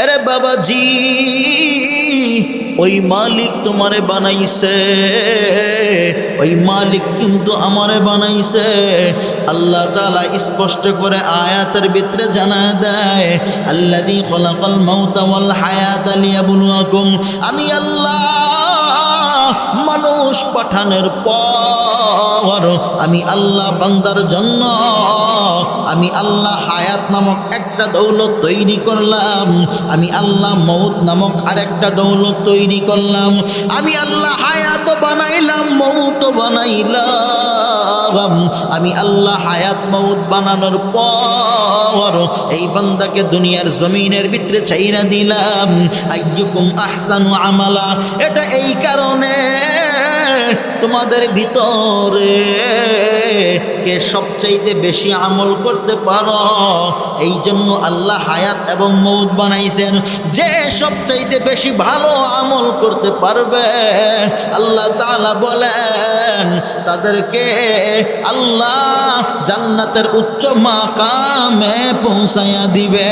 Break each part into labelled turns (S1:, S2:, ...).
S1: আরে বাবাজি, ওই মালিক তোমারে বানাইছে, ওই মালিক কিন্তু আমারে বানাইছে। আল্লাহ তাআলা স্পষ্ট করে আয়াতের ভিতরে জানায় দেয়, আল্লাযী খলাকাল মাউতা ওয়াল হায়াতা লিয়াবলুয়াকুম। আমি আল্লাহ মানুষ পাঠানোর পর আমি আল্লাহ বান্দার জন্য আমি আল্লাহ হায়াত নামক একটা দৌলত তৈরি করলাম, আমি আল্লাহ মউত নামক আরেকটা দৌলত তৈরি করলাম। আমি আল্লাহ হায়াত বানাইলাম, মউত বানাইলাম। আমি আল্লাহ হায়াত মউত বানানোর পর এই বান্দাকে দুনিয়ার জমিনের ভিতরে ছাইরা দিলাম। আইয়ুকুম আহসানু আমালা, এটা এই কারণে তোমাদের ভিতরে কে সবচাইতে বেশি আমল করতে পারো, এই জন্য আল্লাহ হায়াত এবং মউত বানাইছেন। যে সবচাইতে বেশি ভালো আমল করতে পারবে আল্লাহ তাআলা বলেন তাদেরকে আল্লাহ জান্নাতের উচ্চ মাকামে পৌঁছায়া দিবে।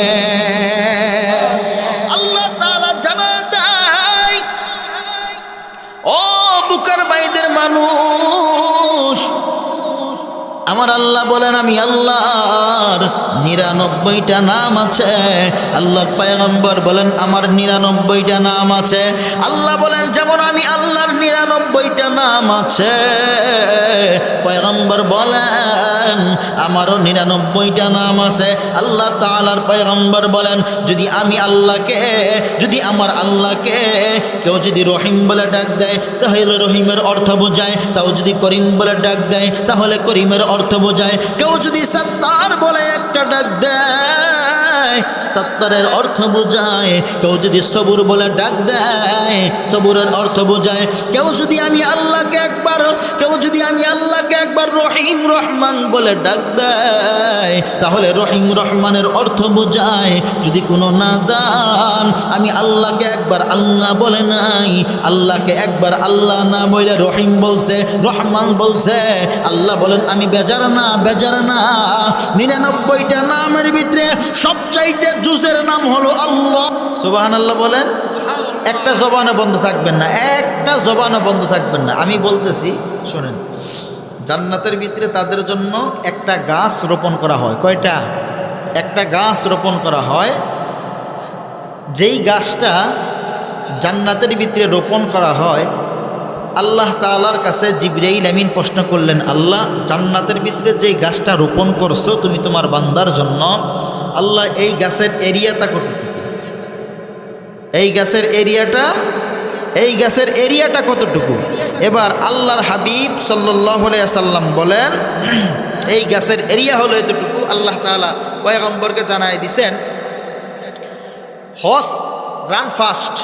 S1: আল্লাহ তাআলা জানায় দেয়, ও বুকার বাইদের মানুষ, আমার আল্লাহ বলেন আমি আল্লাহর 99টা নাম আছে। আল্লাহর পয়গম্বর বলেন আমার 99টা নাম আছে। আল্লাহ বলেন যেমন আমি আল্লাহর 99টা নাম আছে, পয়গম্বর বলেন আমারও 99টা নাম আছে। আল্লাহ তাআলার পয়গম্বর বলেন যদি আমি আল্লাহকে, যদি আমার আল্লাহকে কেউ যদি রহিম বলে ডাক দেয় তাহলে রহিমের অর্থ বোঝায়, তাও যদি করিম বলে ডাক দেয় তাহলে করিমের অর্থ বোঝায়। কেউ যদি সত্তার বলে একটা ডাক দেয় সত্তারের অর্থ বোঝায়, কেউ যদি সবুর বলে ডাক দেয় সবুরের অর্থ বোঝায়। কেউ যদি আমি আল্লাহকে একবার রহিম রহমান বলে ডাক দেয় তাহলে রহিম রহমানের অর্থ বোঝায়। যদি কোনো নাদান আমি আল্লাহকে একবার আল্লাহ বলে নাই, আল্লাহকে একবার আল্লাহ না বলে রহিম বলছে, রহমান বলছে, আল্লাহ বলেন আমি বেজার না 99টা নামের ভিতরে সবচাইতে জুজের নাম হলো আল্লাহ। সুবহানাল্লাহ বলেন। একটা জবানে বন্ধ থাকবেন না, একটা জবানে বন্ধ থাকবেন না। আমি বলতেছি শোনেন, জান্নাতের ভিতরে তাদের জন্য একটা গাছ রোপণ করা হয়। কয়টা? একটা গাছ রোপণ করা হয়। যেই গাছটা জান্নাতের ভিতরে রোপণ করা হয়, আল্লাহ তাআলার কাছে জিবরাইল আমিন প্রশ্ন করলেন, আল্লাহ জান্নাতের ভিতরে যেই গাছটা রোপণ করছো তুমি তোমার বান্দার জন্য, আল্লাহ এই গাছের এরিয়াটা কতটুকু? এই গাছের এরিয়াটা কতটুকু? এবার আল্লাহর হাবিব সাল্লাল্লাহু আলাইহি সাল্লাম বলেন এই গাছের এরিয়া হলো এতটুকু। আল্লাহ তাআলা পয়গম্বরকে জানায় দিছেন, হর্স রান ফাস্ট,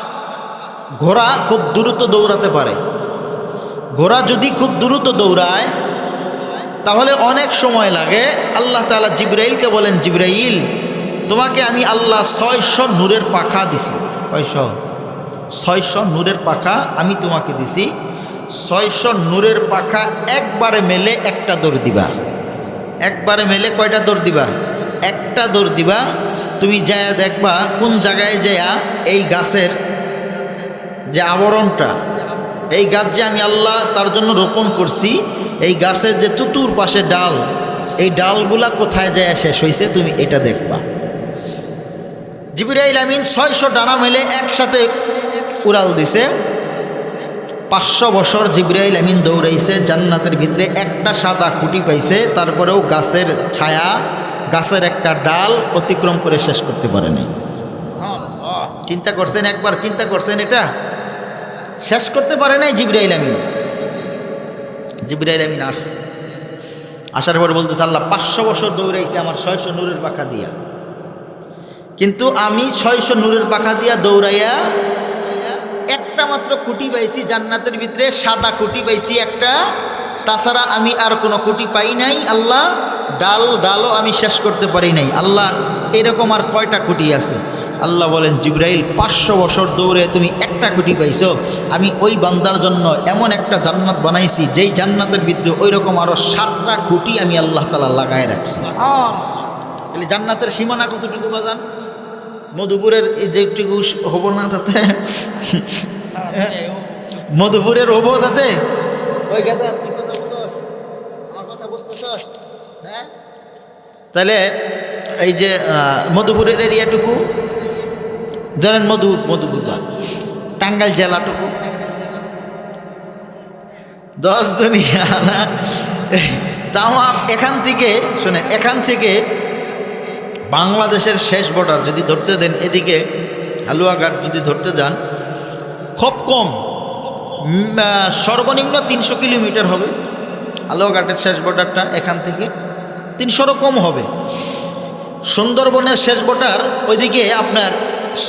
S1: ঘোড়া খুব দ্রুত দৌড়াতে পারে। ঘোড়া যদি খুব দ্রুত দৌড়ায় তাহলে অনেক সময় লাগে। আল্লাহ তাআলা জিবরাইলকে বলেন, জিবরাইল তোমাকে আমি আল্লাহ 600 নূরের পাখা দিছি। 600 নূরের পাখা আমি তোমাকে দিছি। 600 নূরের পাখা একবারে মেলে একটা দৌড় দিবা। একবারে মেলে কয়টা দৌড় দিবা? একটা দৌড় দিবা। তুমি যায় দেখবা কোন জায়গায় যায়া এই গাছের যে আবরণটা, এই গাছ যে আমি আল্লাহ তার জন্য রোপণ করছি, এই গাছের যে চতুর্পাশে ডাল, এই ডালগুলা কোথায় যায় শেষ হয়েছে তুমি এটা দেখবা। জিবরাইল আমিন 600 ডানা মেলে একসাথে উড়াল দিছে। 500 বছর জিবরাইল আমিন দৌড়াইছে, জান্নাতের ভিতরে একটা সাদা খুঁটি পাইছে, তারপরেও গাছের ছায়া, গাছের একটা ডাল অতিক্রম করে শেষ করতে পারেনি। চিন্তা করছেন? একবার চিন্তা করছেন? এটা শেষ করতে পারে নাই জিবরাইল আমিন। জিবরাইল আমিন আসছে, আসার পর বলতেছে আল্লাহ 500 বছর দৌড়াইছে আমার 600 নূরের পাখা দিয়া, কিন্তু আমি 600 নূরের পাখা দিয়া দৌড়াইয়া একটা মাত্র খুঁটি পাইছি জান্নাতের ভিতরে, সাদা খুঁটি পাইছি একটা, তাছাড়া আমি আর কোনো খুঁটি পাই নাই। আল্লাহ ডালও আমি শেষ করতে পারি নাই। আল্লাহ এরকম আর কয়টা খুঁটি আছে? আল্লাহ বলেন, জিবরাইল 500 বছর দৌড়ে তুমি একটা খুঁটি পাইছো, আমি ওই বান্দার জন্য এমন একটা জান্নাত বানাইছি যেই জান্নাতের ভিতরে ওই রকম আরো 7টা খুঁটি আমি আল্লাহ তাআলা লাগায় রাখছি। জান্নাতের সীমানা কতটুকু বাজান? মধুপুরের এই যেটুকু হব না তাতে, মধুপুরের হবো তাতে ওই গাদা তুই কথা বলছ, আমার কথা বুঝতেছস? হ্যাঁ, তাহলে এই যে মধুপুরের এরিয়াটুকু ধরেন, মধুপুর টাঙ্গাইল জেলাটুকু 10 দুনিয়া না। তাও এখান থেকে শোনেন, এখান থেকে বাংলাদেশের শেষ বর্ডার যদি ধরতে দেন, এদিকে হালুয়াঘাট যদি ধরতে যান, খুব কম সর্বনিম্ন 300 কিলোমিটার হবে। হালুয়াঘাটের শেষ বর্ডারটা এখান থেকে 300-রও কম হবে। সুন্দরবনের শেষ বর্ডার ওইদিকে আপনার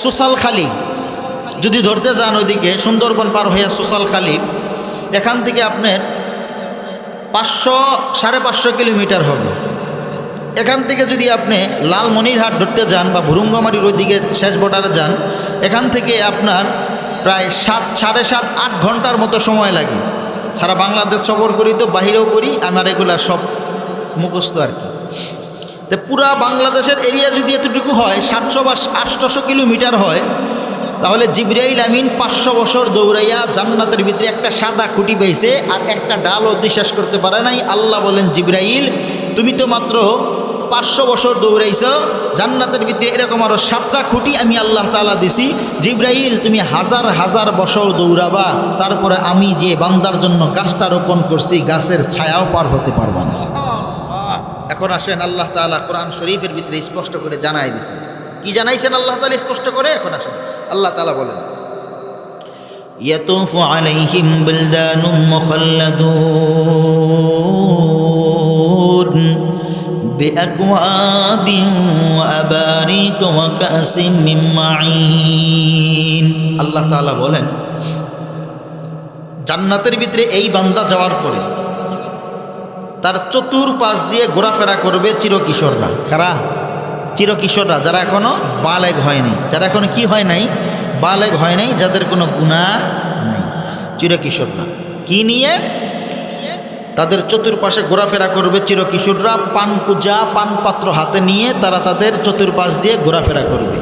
S1: সোশালখালী যদি ধরতে যান, ওইদিকে সুন্দরবন পার হইয়া সোশালখালী, এখান থেকে আপনার 500-550 কিলোমিটার হবে। এখান থেকে যদি আপনি লালমনিরহাট ধরতে যান বা ভুরুঙ্গামারির ওইদিকে শেষ বর্ডারে যান, এখান থেকে আপনার প্রায় 7-7.5-8 ঘন্টার মতো সময় লাগে। সারা বাংলাদেশ সফর করি তো, বাহিরেও করি, আমার এগুলা সব মুখস্থ আর কি। তো পুরা বাংলাদেশের এরিয়া যদি এতটুকু হয়, 700 বা 800 কিলোমিটার হয়, তাহলে জিবরাইল আমিন 500 বছর দৌড়াইয়া জান্নাতের ভিতরে একটা সাদা খুঁটি পাইছে, আর একটা ডালও বিশ্বাস করতে পারে নাই। আল্লাহ বলেন, জিবরাইল তুমি তো মাত্র 500 বছর দৌড়াইছ, জান্নাতের ভিতরে এরকম আরো 7টা খুঁটি আমি আল্লাহ তাআলা দিছি। জিবরাইল তুমি হাজার হাজার বছর দৌড়াবা, তারপরে আমি যে বান্দার জন্য গাছটা রোপণ করছি, গাছের ছায়াও পার হতে পারবা না। এখন আসেন, আল্লাহ তাআলা কোরআন শরীফের ভিতরে স্পষ্ট করে জানাই দিছেন। কি জানাইছেন আল্লাহ তাআলা স্পষ্ট করে? এখন আসেন, আল্লাহ তাআলা বলেন, ইয়াতুফু আলাইহিম বিলদানুম মুখাল্লাদুন বিআকওয়াবিন ওয়া আবারিক ওয়া কাসিম মিন মাঈন। আল্লাহ তাআলা বলেন, জান্নাতের ভিতরে এই বান্দা যাওয়ার পরে তার চতুর্পাশ দিয়ে ঘোরাফেরা করবে চিরকিশোররা। কারা? চিরকিশোররা, যারা এখনো বালেগ হয়নি, যারা এখনো কি হয় নাই? বালেগ হয় নাই, যাদের কোনো গুনাহ নাই, চিরকিশোররা। কি নিয়ে? তাদের চতুর্পাশে ঘোরাফেরা করবে চিরকিশোররা, পানকুজা পানপাত্র হাতে নিয়ে তারা তাদের চতুর্পাশ দিয়ে ঘোরাফেরা করবে।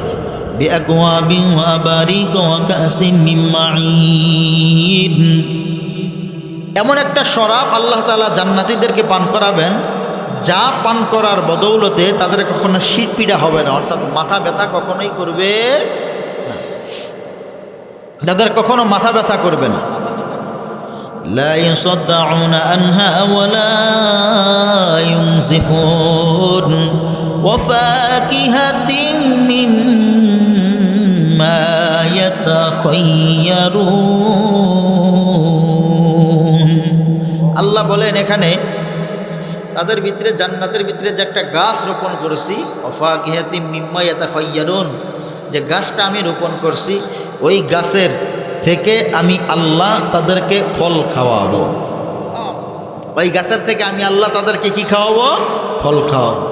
S1: বিআকওয়াবিন ওয়া আবারিক ওয়া কাসিম মিন মাঈন। এমন একটা শরাব আল্লাহ তাআলা জান্নাতীদেরকে পান করাবেন, যা পান করার বদৌলতে তাদের কখনো শিরপীড়া হবে না, অর্থাৎ মাথা ব্যথা কখনোই করবে না, তাদের কখনো মাথা ব্যথা করবে না। লা ইয়াসাদদাউনা আনহা ওয়া লা ইউনজিফুন ওয়া ফাকিহাতিন মিম্মা ইয়াতাখায়্যারুন। আল্লাহ বলেন এখানে তাদের ভিতরে, জান্নাতের ভিতরে যে একটা গাছ রোপণ করেছি, ওয়াফাকিহাতিম মিম্মা ইয়াতাখায়্যারুন, যে গাছটা আমি রোপণ করছি, ওই গাছের থেকে আমি আল্লাহ তাদেরকে ফল খাওয়াবো। ওই গাছের থেকে আমি আল্লাহ তাদেরকে কি খাওয়াবো? ফল খাওয়াবো।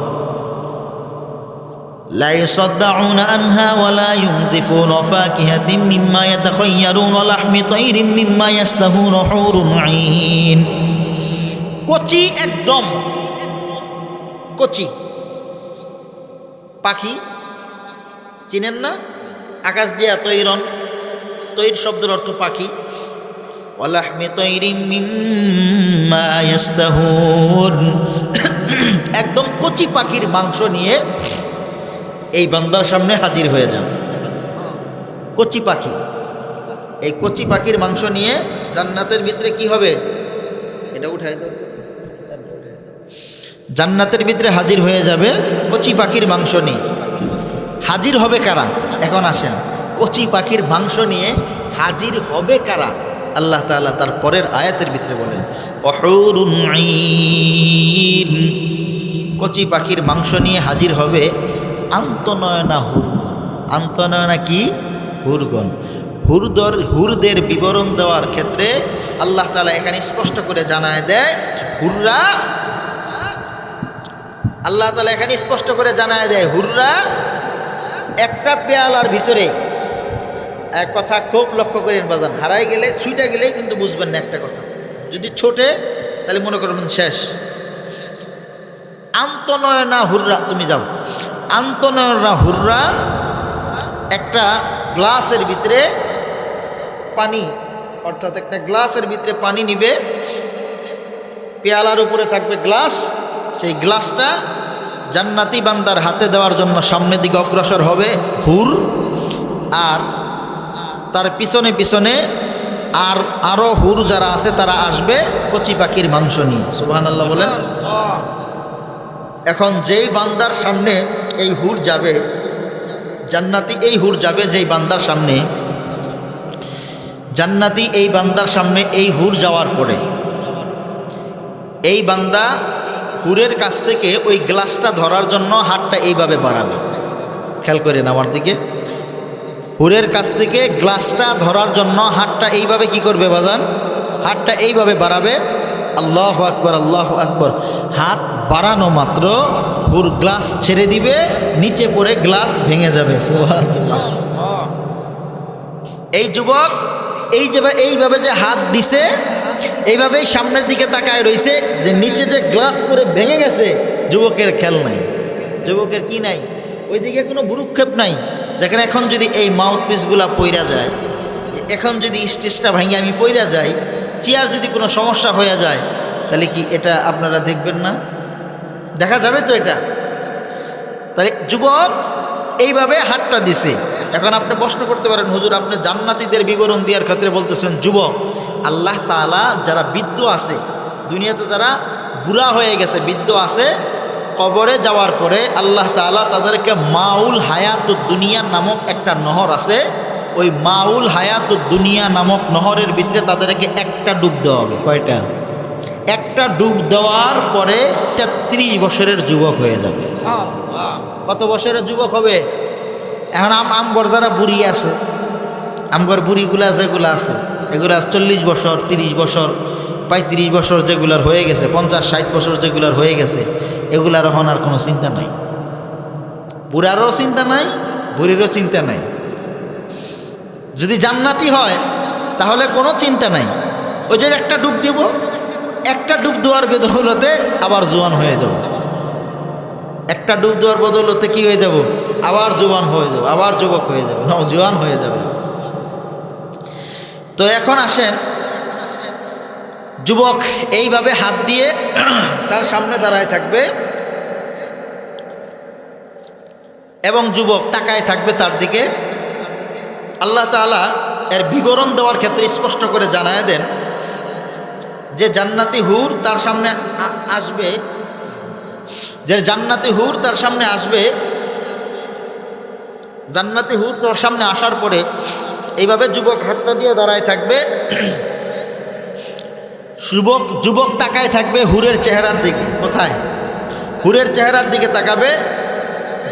S1: লা ইয়াসাদদাউনা আনহা ওয়া লা ইউনজিফুন ওয়া ফাকিহাতিম মিম্মা ইয়াতাখায়্যারুন ওয়া লাহমি তায়রিম মিম্মা ইয়াসতাহুন হুরুন আইন। কচি, একদম কচি পাখি চিনেন না? আকাশ দিয়া তৈরন, তৈর শব্দের অর্থ পাখি। ওয়া লাহমি তায়রিম মিম্মা ইয়াসতাহুন, একদম কচি পাখির মাংস নিয়ে এই বান্দার সামনে হাজির হয়ে যান। কচি পাখি, এই কচি পাখির মাংস নিয়ে জান্নাতের ভিতরে কি হবে? এটা উঠাই দাও। জান্নাতের ভিতরে হাজির হয়ে যাবে কচি পাখির মাংস নিয়ে। হাজির হবে কারা? এখন আসেন, কচি পাখির মাংস নিয়ে হাজির হবে কারা? আল্লাহ তাআলা তার পরের আয়াতের ভিতরে বলেন, হুরুন আইন। কচি পাখির মাংস নিয়ে হাজির হবে আন্তনয়না হুরগণ। আন্তনয়না কি? হুরগণ। হুরদের বিবরণ দেওয়ার ক্ষেত্রে আল্লাহ তাআলা এখানে স্পষ্ট করে জানায় দেয়, হুররা, আল্লাহ তাআলা এখানে স্পষ্ট করে জানায় দেয়, হুররা একটা পেয়ালার ভিতরে, এক কথা খুব লক্ষ্য করেন বাজান, হারাই গেলে ছুটে গেলেই কিন্তু বুঝবেন না একটা কথা, যদি ছোটে তাহলে মনে করবেন শেষ। আন্তনয়না হুররা, তুমি যাও, আন্তনয়না হুররা একটা গ্লাসের ভিতরে পানি, অর্থাৎ একটা গ্লাসের ভিতরে পানি নিবে, পেয়ালার উপরে থাকবে গ্লাস, সেই গ্লাসটা জান্নাতি বান্দার হাতে দেওয়ার জন্য সামনের দিকে অগ্রসর হবে হুর, আর তার পিছনে পিছনে আরো হুর যারা আছে তারা আসবে কচি পাখির মাংস নিয়ে। সুবহানাল্লাহ বলেন। এখন যেই বান্দার সামনে এই হুর যাবে, জান্নাতি এই হুর যাবে যেই বান্দার সামনে, জান্নাতি এই বান্দার সামনে এই হুর যাওয়ার পরে এই বান্দা হুরের কাছ থেকে ওই গ্লাসটা ধরার জন্য হাতটা এইভাবে বাড়াবে। খেয়াল করেন আমার দিকে, হুরের কাছ থেকে গ্লাসটা ধরার জন্য হাতটা এইভাবে কি করবে বাজান? হাতটা এইভাবে বাড়াবে। আল্লাহু আকবার, আল্লাহু আকবার। হাত বাড়ানো মাত্র হুর গ্লাস ছেড়ে দিবে, নিচে পড়ে গ্লাস ভেঙে যাবে। সুবহানাল্লাহ। এই যুবক এইভাবে যে হাত দিছে, এইভাবেই সামনের দিকে তাকায় রইছে, যে নিচে যে গ্লাস পরে ভেঙে গেছে, যুবকের খেল নাই, যুবকের কি নাই, ওইদিকে কোনো ভুরুক্ষেপ নাই। দেখেন এখন যদি এই মাউথ পিসগুলা পইরা যায়, এখন যদি স্টেজটা ভাঙে আমি পইরা যাই, চেয়ার যদি কোনো সমস্যা হয়ে যায়, তাহলে কি এটা আপনারা দেখবেন না? দেখা যাবে তো এটা। তাহলে যুবক এইভাবে হাতটা দিছে। এখন আপনি প্রশ্ন করতে পারেন, হুজুর আপনি জান্নাতীদের বিবরণ দেওয়ার ক্ষেত্রে বলতেছেন যুবক। আল্লাহ তাআলা যারা বৃদ্ধ আছে, দুনিয়াতে যারা বুড়া হয়ে গেছে, বৃদ্ধ আছে, কবরে যাওয়ার পরে আল্লাহ তাআলা তাদেরকে মাউল হায়াতুদ দুনিয়া নামক একটা নহর আছে, ওই মাউল হায়াতুদ দুনিয়া নামক নহরের ভিতরে তাদেরকে একটা ডুব দেওয়া হবে। কয়টা? একটা ডুব দেওয়ার পরে 33 বছরের যুবক হয়ে যাবে। কত বছরের যুবক হবে? এখন আমগর যারা বুড়ি আছে, আমগর বুড়িগুলা যেগুলো আছে, এগুলা 40 বছর, 30 বছর, 35 বছর যেগুলার হয়ে গেছে, 50-60 বছর যেগুলার হয়ে গেছে, এগুলার এখন আর কোনো চিন্তা নাই। বুড়ারও চিন্তা নাই, বুড়িরও চিন্তা নাই। যদি জান্নাতি হয় তাহলে কোনো চিন্তা নাই। ওই যে একটা ডুব দিব, একটা ডুব দেওয়ার বদৌলতে আবার জোয়ান হয়ে যাব। একটা ডুব দেওয়ার বদৌলতে কি হয়ে যাব? আবার জোয়ান হয়ে যাব, আবার যুবক হয়ে যাবে, জোয়ান হয়ে যাবে। তো এখন আসেন, যুবক এইভাবে হাত দিয়ে তার সামনে দাঁড়ায় থাকবে এবং যুবক তাকায় থাকবে তার দিকে। আল্লাহ তাআলা এর বিবরণ দেওয়ার ক্ষেত্রে স্পষ্ট করে জানায় দেন যে জান্নাতি হুর তার সামনে আসবে, যে জান্নাতি হুর তার সামনে আসবে, জান্নাতি হুর তার সামনে আসার পরে এইভাবে যুবক হাতটা দিয়ে দাঁড়ায় থাকবে। যুবক তাকায় থাকবে হুরের চেহারার দিকে। কোথায়? হুরের চেহারার দিকে তাকাবে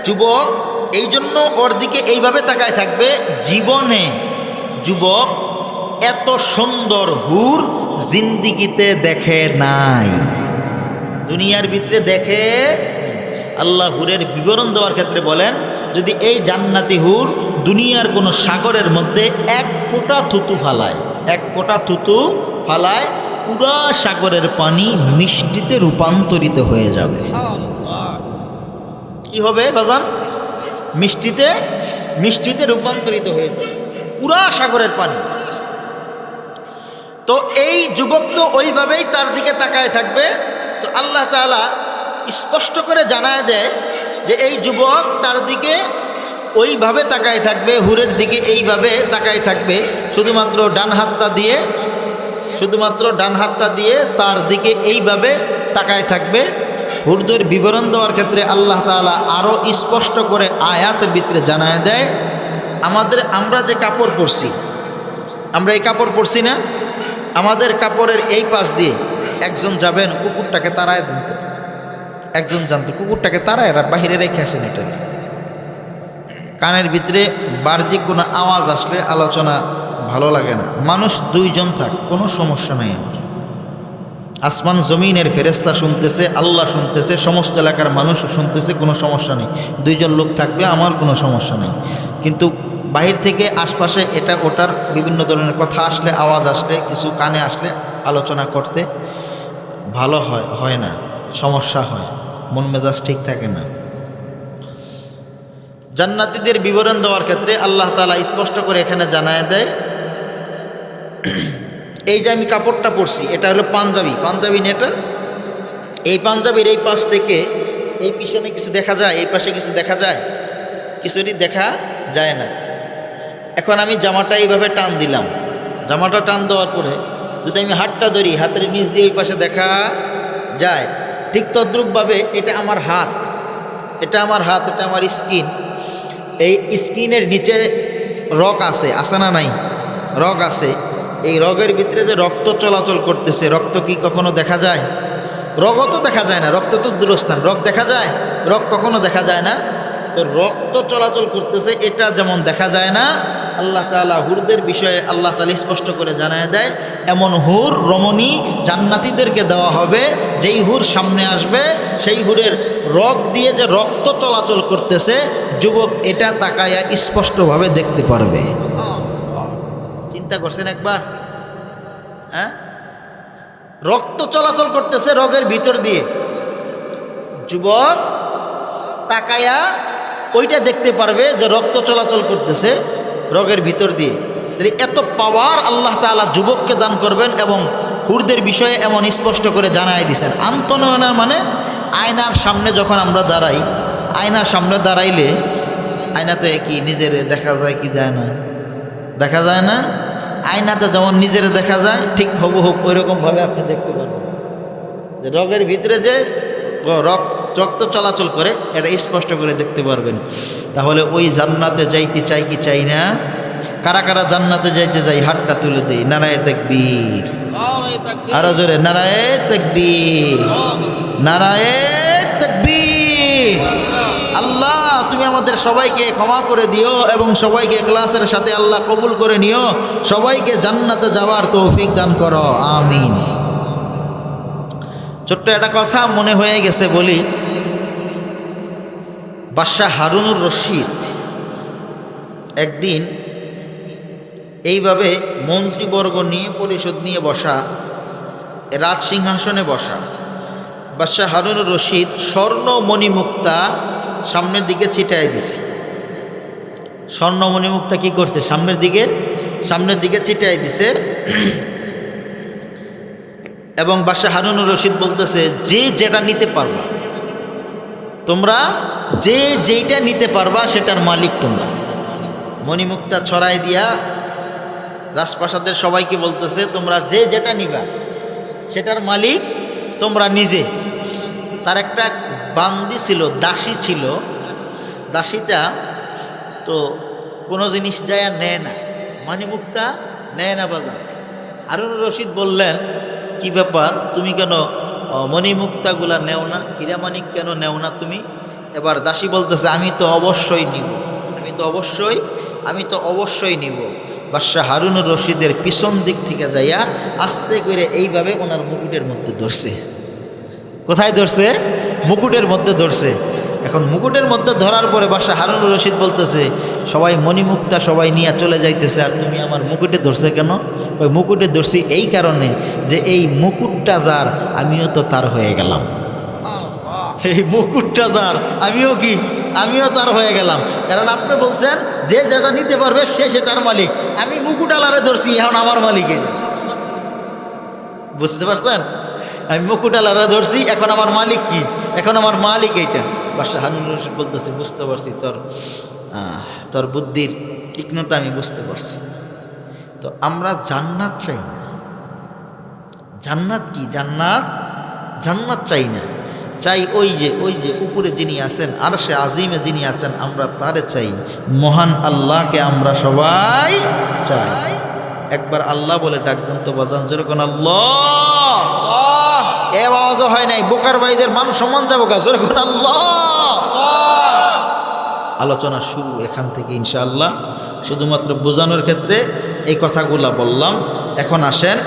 S1: যুবক। এই জন্য ওর দিকে এইভাবে তাকায় থাকবে, জীবনে যুবক এত সুন্দর হুর জিন্দিগিতে দেখে নাই, দুনিয়ার ভিতরে দেখে। আল্লাহ হুরের বিবরণ দেওয়ার ক্ষেত্রে বলেন, যদি এই জান্নাতি হুর দুনিয়ার কোনো সাগরের মধ্যে এক ফোঁটা থুতু ফালায়, এক ফোঁটা থুতু ফালায়, পুরা সাগরের পানি মিষ্টিতে রূপান্তরিত হয়ে যাবে। কি হবে বাজান? মিষ্টিতে রূপান্তরিত হয়ে যাবে পুরা সাগরের পানি। তো এই যুবক তো ওইভাবেই তার দিকে তাকায় থাকবে। তো আল্লাহ তাআলা স্পষ্ট করে জানায় দেয় যে এই যুবক তার দিকে ওইভাবে তাকায় থাকবে, হুরের দিকে এইভাবে তাকায় থাকবে, শুধুমাত্র ডান হাতটা দিয়ে তার দিকে এইভাবে তাকায় থাকবে। হুরদের বিবরণ দেওয়ার ক্ষেত্রে আল্লাহ তাআলা আরও স্পষ্ট করে আয়াতের ভিতরে জানায় দেয়, আমরা যে কাপড় পরছি, আমরা এই কাপড় পরছি না, আমাদের কাপড়ের এই পাশ দিয়ে একজন যাবেন, কুকুরটাকে তাড়ায় দিত, একজন জানতো কুকুরটাকে তাড়ায় বাহিরে রেখে আসেন। এটা কানের ভিতরে বাহ্যিক কোনো আওয়াজ আসলে আলোচনা ভালো লাগে না। মানুষ 2 জন থাক, কোনো সমস্যা নাই আমার। আসমান জমিনের ফেরেশতা শুনতেছে, আল্লাহ শুনতেছে, সমস্ত এলাকার মানুষও শুনতেছে, কোনো সমস্যা নেই। 2 জন লোক থাকবে, আমার কোনো সমস্যা নেই। কিন্তু বাহির থেকে আশপাশে এটা ওটার বিভিন্ন ধরনের কথা আসলে, আওয়াজ আসলে, কিছু কানে আসলে আলোচনা করতে ভালো হয় না, সমস্যা হয়, মন মেজাজ ঠিক থাকে না। জান্নাতীদের বিবরণ দেওয়ার ক্ষেত্রে আল্লাহ তাআলা স্পষ্ট করে এখানে জানায় দেয়, এই যে আমি কাপড়টা পরছি এটা হলো পাঞ্জাবি নেটা, এই পাঞ্জাবির এই পাশ থেকে এই পিছনে কিছু দেখা যায়, এই পাশে কিছু দেখা যায়, কিছুটি দেখা যায় না। এখন আমি জামাটা এইভাবে টান দিলাম, জামাটা টান দেওয়ার পরে যদি আমি হাতটা ধরি, হাতের নিচ দিয়ে এই পাশে দেখা যায়। ঠিক তদ্রূপভাবে এটা আমার হাত, এটা আমার হাত, এটা আমার স্কিন। এই স্কিনের নিচে রগ আছে না নাই? রগ আছে। এই রগের ভিতরে যে রক্ত চলাচল করতেছে, রক্ত কি কখনো দেখা যায়? রগও তো দেখা যায় না, রক্ত তো দূরস্থান। রগ দেখা যায়? রগ কখনো দেখা যায় না। তো রক্ত চলাচল করতেছে, এটা যেমন দেখা যায় না, আল্লাহ তাআলা হুরদের বিষয়ে আল্লাহ তাআলা স্পষ্ট করে জানায় দেয়, এমন হুর রমণী জান্নাতীদেরকে দেওয়া হবে, যেই হুর সামনে আসবে সেই হুরের রগ দিয়ে যে রক্ত চলাচল করতেছে, যুবক এটা তাকায়া স্পষ্টভাবে দেখতে পারবে। চিন্তা করছেন একবার? হ্যাঁ, রক্ত চলাচল করতেছে রগের ভিতর দিয়ে, যুবক তাকায়া ওইটা দেখতে পারবে যে রক্ত চলাচল করতেছে রগের ভিতর দিয়ে। এত পাওয়ার আল্লাহ তাআলা যুবককে দান করবেন এবং হুরদের বিষয়ে এমন স্পষ্ট করে জানাই দিছেন। আন্তনয়নের মানে আয়নার সামনে যখন আমরা দাঁড়াই, আয়নার সামনে দাঁড়াইলে আয়নাতে কি নিজের দেখা যায় কি যায় না? দেখা যায় না? আয়নাতে যেমন নিজের দেখা যায়, ঠিক হুবহু ওইরকমভাবে আপনি দেখতে পারবেন যে রগের ভিতরে যে রক্ত চলাচল করে, এটা স্পষ্ট করে দেখতে পারবেন। তাহলে ওই জান্নাতে যাইতে চাই কি চাই না? কারা কারা জান্নাতে যাইতে চাই? হাতটা তুলে দেই। নারায়ে তাকবীর, আরো জোরে নারায়ে তাকবীর, নারায়ে তাকবীর। আল্লাহ তুমি আমাদের সবাইকে ক্ষমা করে দিও এবং সবাইকে ইখলাসের সাথে আল্লাহ কবুল করে নিও, সবাইকে জান্নাতে যাওয়ার তৌফিক দান করো, আমিন। ছোট্ট একটা কথা মনে হয়ে গেছে বলি। বাদশাহ হারুনুর রশিদ একদিন এইভাবে মন্ত্রীবর্গ নিয়ে, পরিষদ নিয়ে বসা, রাজ সিংহাসনে বসা। বাদশাহ হারুনুর রশিদ স্বর্ণ মণিমুক্তা সামনের দিকে ছিটাই দিছে। স্বর্ণ মণিমুক্তা কি করছে? সামনের দিকে ছিটাই দিছে। এবং বাদশাহ হারুনুর রশিদ বলতেছে, যে যেটা নিতে পারবা, তোমরা যে যেইটা নিতে পারবা সেটার মালিক তোমরা। মণিমুক্তা ছড়াই দিয়া রাজপ্রাসাদের সবাইকে বলতেছে, তোমরা যে যেটা নিবা সেটার মালিক তোমরা নিজে। তার একটা বান্দি ছিল, দাসী ছিল। দাসীটা তো কোনো জিনিস যায় নেয় না, মণিমুক্তা নেয় না বাজার। হারুনুর রশিদ বললেন, কি ব্যাপার, তুমি কেন মণিমুক্তাগুলা নেও না, হীরামানিক কেন নেও না তুমি? এবার দাসী বলতেছে, আমি তো অবশ্যই নিব। বাদশাহ হারুনুর রশিদের পিছন দিক থেকে যাইয়া আস্তে করে এইভাবে ওনার মুকুটের মধ্যে ধরছে। কোথায় ধরছে? মুকুটের মধ্যে ধরছে। এখন মুকুটের মধ্যে ধরার পরে বাদশাহ হারুনুর রশিদ বলতেছে, সবাই মণিমুক্তা সবাই নিয়ে চলে যাইতেছে, আর তুমি আমার মুকুটে ধরছে কেন? ওই মুকুটে ধরছি এই কারণে যে এই মুকুটটা যার আমিও তো তার হয়ে গেলাম। এই মুকুটটা যার আমিও তার হয়ে গেলাম। কারণ আপনি বলছেন যে যেটা নিতে পারবে সে সেটার মালিক। আমি মুকুট আলারে ধরছি, এখন আমার মালিক। বুঝতে পারছেন? আমি মুকুট আলারে ধরছি, এখন আমার মালিক কি? এখন আমার মালিক এইটা। বাদশাহ হারুনুর রশিদ বলতেছে, বুঝতে পারছি, তোর বুদ্ধির তীক্ষ্ণতা আমি বুঝতে পারছি। তো আমরা জান্নাত চাই না। জান্নাত কি? জান্নাত চাই না, চাই ওই যে উপরে যিনি আছেন, আরশে আজিমে যিনি আছেন, আমরা তারে চাই। মহান আল্লাহকে আমরা সবাই চাই। একবার আল্লাহ বলে ডাক দেন তো বাজান, যেরকম আল্লাহ। এ আওয়াজও হয় নাই, বোকার ভাইদের মান সম্মান যাবো গা, যেরকম আল্লাহ। আলোচনা শুরু এখান থেকে ইনশাআল্লাহ। শুধুমাত্র বোঝানোর ক্ষেত্রে এই কথাগুলা বললাম। এখন আসেন,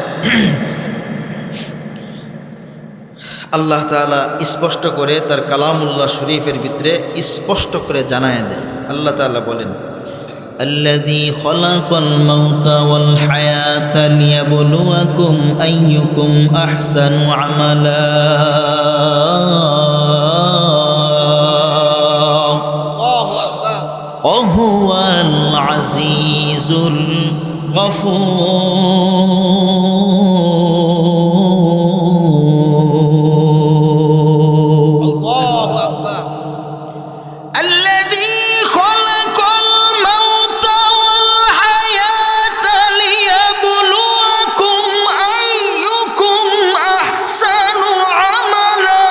S1: আল্লাহ তাআলা স্পষ্ট করে তার কালামুল্লাহ শরীফের ভিতরে স্পষ্ট করে জানায় দেয়। আল্লাহ তাআলা বলেন, আল্লাযী খালাকাল মাউতা ওয়াল হায়াতা লিয়াবলুয়াকুম আইয়ুকুম আহসানু আমালা। আজিজুল গফুর।
S2: আল্লাহু আকবার।
S1: الذي خلق الموت والحياة ليبلوكم أيكم أحسن عملا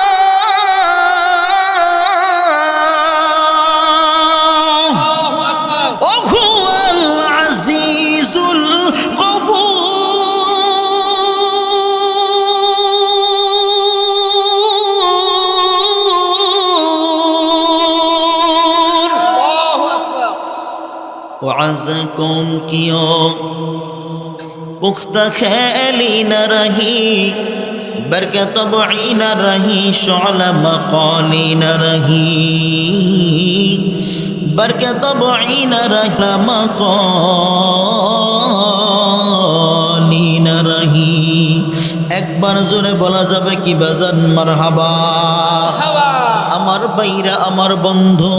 S2: আল্লাহু আকবার।
S1: وهو العزيز الغفور
S2: আল্লাহু আকবার।
S1: وعزكم کیوں پختہ خیلی نہ رہی برکہ طبعی نہ رہی شعلہ مقالی نہ رہی برکہ طبعی نہ رہی مقالی نہ رہی একবার জোরে বলা যাবে কি বাজান মারহাবা।
S2: হাওয়া।
S1: আমার বাইরা আমার বন্ধু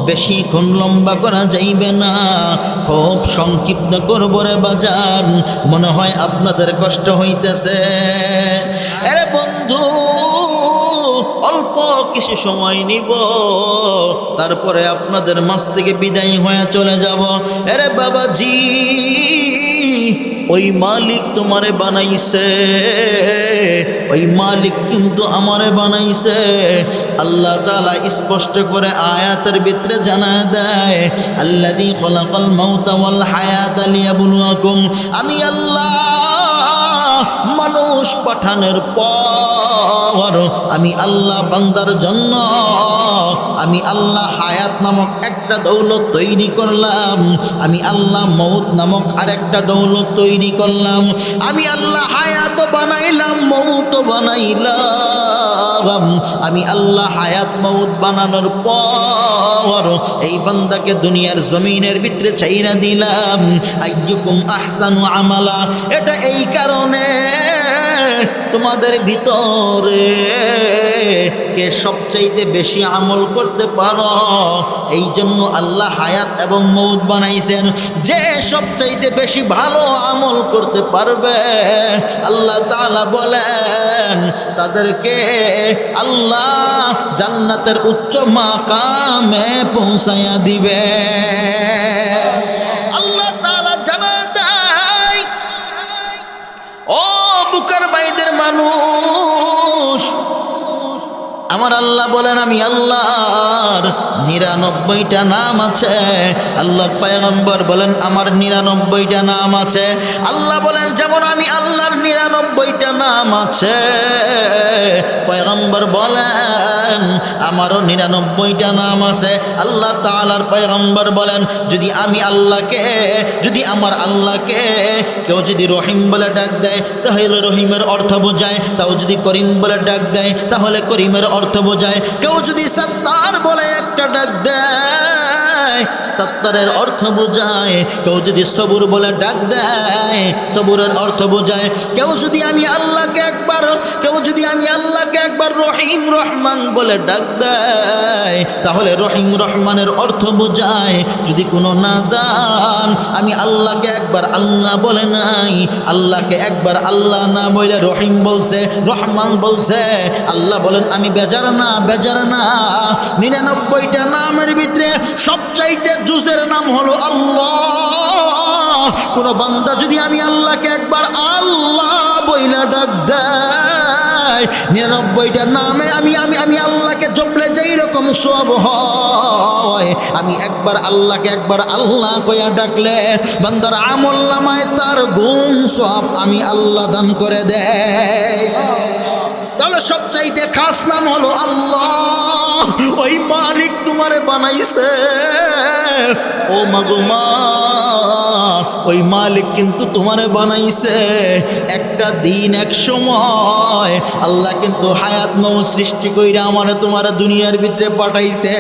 S1: বেশিক্ষণ লম্বা করা যাইবে না, খুব সংক্ষিপ্ত করব রে বাজান, মনে হয় আপনাদের কষ্ট হইতেছে। আরে বন্ধু অল্প কিছু সময় নিব, তারপরে আপনাদের মাঝ থেকে বিদায় হয়ে চলে যাব। আরে বাবাজি ওই মালিক তোমারে বানাইছে, ওই মালিক কিন্তু আমারে বানাইছে। আল্লাহ তাআলা স্পষ্ট করে আয়াতের ভিতরে জানায় দেয়, আল্লাযী খলাকাল মাউতা ওয়াল হায়াতা লিয়াবলুয়াকুম, আমি আল্লাহ মানুষ পাঠানোর পর আমি আল্লাহ বান্দার জন্য আমি আল্লাহ হায়াত নামক একটা দৌলত তৈরি করলাম, আমি আল্লাহ মউত নামক আরেকটা দৌলত তৈরি করলাম। আমি আল্লাহ হায়াত বানাইলাম, মউত বানাইলাম। আমি আল্লাহ হায়াত মউত বানানোর পর এই বান্দাকে দুনিয়ার জমিনের ভিতরে ছাইরা দিলাম। আইয়ুকুম আহসানু আমালা, এটা এই কারণে তোমাদের ভিতরে কে সবচাইতে বেশি আমল করতে পারো, এই জন্য আল্লাহ হায়াত এবং মউত বানাইছেন। যে সবচাইতে বেশি ভালো আমল করতে পারবে আল্লাহ তাআলা বলেন তাদেরকে আল্লাহ জান্নাতের উচ্চ মাকামে পৌঁছায়া দিবে। আল্লাহ তাআলা জানায় দেয়, ও বুকার বাইদের মানুষ, আমার আল্লাহ বলেন আমি আল্লাহর 99টা নাম আছে। আল্লাহর পয়গম্বর বলেন আমার 99টা নাম আছে। আল্লাহ বলেন যেমন আমি আল্লাহর 99টা নাম আছে, পয়গম্বর বলেন আমারও 99টা নাম আছে। আল্লাহ তাআলার পয়গম্বর বলেন যদি আমি আল্লাহকে, যদি আমার আল্লাহকে কেউ যদি রহিম বলে ডাক দেয় তাহলে রহিমের অর্থ বোঝায়, তাও যদি করিম বলে ডাক দেয় তাহলে করিমের অর্থ বোঝায়। কেউ যদি সত্তার বলে একটা ডাক দেয় সত্তারের অর্থ বোঝায়, কেউ যদি সবুর বলে ডাক দেয় সবুরের অর্থ বোঝায়। কেউ যদি আমি আল্লাহকে একবার, কেউ যদি আমি আল্লাহকে একবার রহিম রহমান বলে ডাক দেয় তাহলে রহিম রহমানের অর্থ বোঝায়। যদি কোনো নাদান আমি আল্লাহকে একবার আল্লাহ বলে নাই, আল্লাহকে একবার আল্লাহ না বলে রহিম বলছে রহমান বলছে, আল্লাহ বলেন আমি বেজার না, বেজার না। 99টা নামের ভিতরে সবচাইতে জুজের নাম হলো আল্লাহ। কোন বান্দা যদি আমি আল্লাহকে একবার আল্লাহ বইলা ডাক দেয়, 99টা নামে আমি আমি আমি আল্লাহকে জপলে যেই রকম সওয়াব হয়, আমি একবার আল্লাহকে একবার আল্লাহ কইয়া ডাকলে বান্দার আমল নামায় তার গুণ সওয়াব আমি আল্লাহ দান করে দেয়। তাহলে সবচাইতে খাস নাম হলো আল্লাহ। ওই মালিক তোমারে বানাইছে ও মাগুমা, ওই মালিক কিন্তু তোমারে বানাইছে। একটা দিন এক সময় আল্লাহ কিন্তু হায়াত মউত সৃষ্টি কইরা আমারে তোমার দুনিয়ার ভিতরে পাঠাইছে।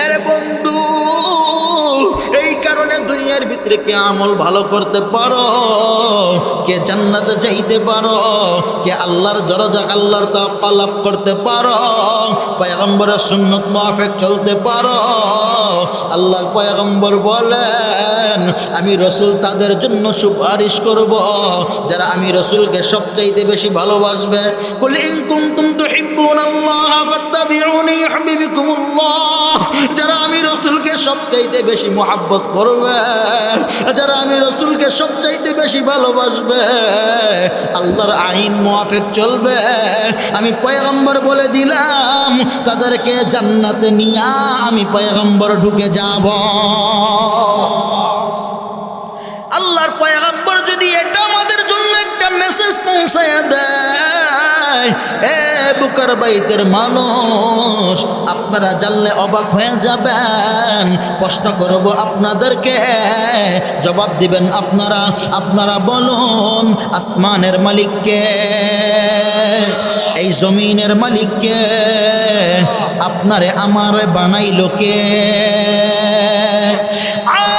S1: আরে বন্ধু এই কারণে দুনিয়ার ভিতরে কে আমল ভালো করতে পারো, কে জান্নাতে যাইতে পারো, কে আল্লাহর দরজা আল্লাহর তাওয়াক্কুল লাভ করতে পারো, পয়গম্বরের সুন্নত মুআফিক চলতে পারো, আল্লাহর পয়গম্বর বলেন আমি রসুল তাদের জন্য সুপারিশ করব যারা আমি রসুলকে সবচাইতে বেশি ভালোবাসবে। কুল ইন কুনতুম তুহিব্বুনাল্লাহ ফাত্তাবিউনি ইউহিব্বুকুমুল্লাহ, যারা আমি রসুলকে সবচাইতে বেশি মুহাব্বত করবে, যারা আমি রসুলকে সবচাইতে বেশি ভালোবাসবে, আল্লাহর আইন মুআফিক চলবে, আমি পয়গম্বর বলে দিলাম তাদেরকে জান্নাতে নিয়া আমি পয়গম্বর ঢুকে যাব। আল্লাহর পয়গম্বর যদি এটা আমাদের জন্য একটা মেসেজ পৌঁছায় দেয়, এ বুকার বাইতের মানুষ আপনারা জানলে অবাক হয়ে যাবেন। প্রশ্ন করব আপনাদেরকে, জবাব দিবেন আপনারা। আপনারা বলুন আসমানের মালিককে, এই জমিনের মালিককে, আপনারে আমারে বানাইল কে?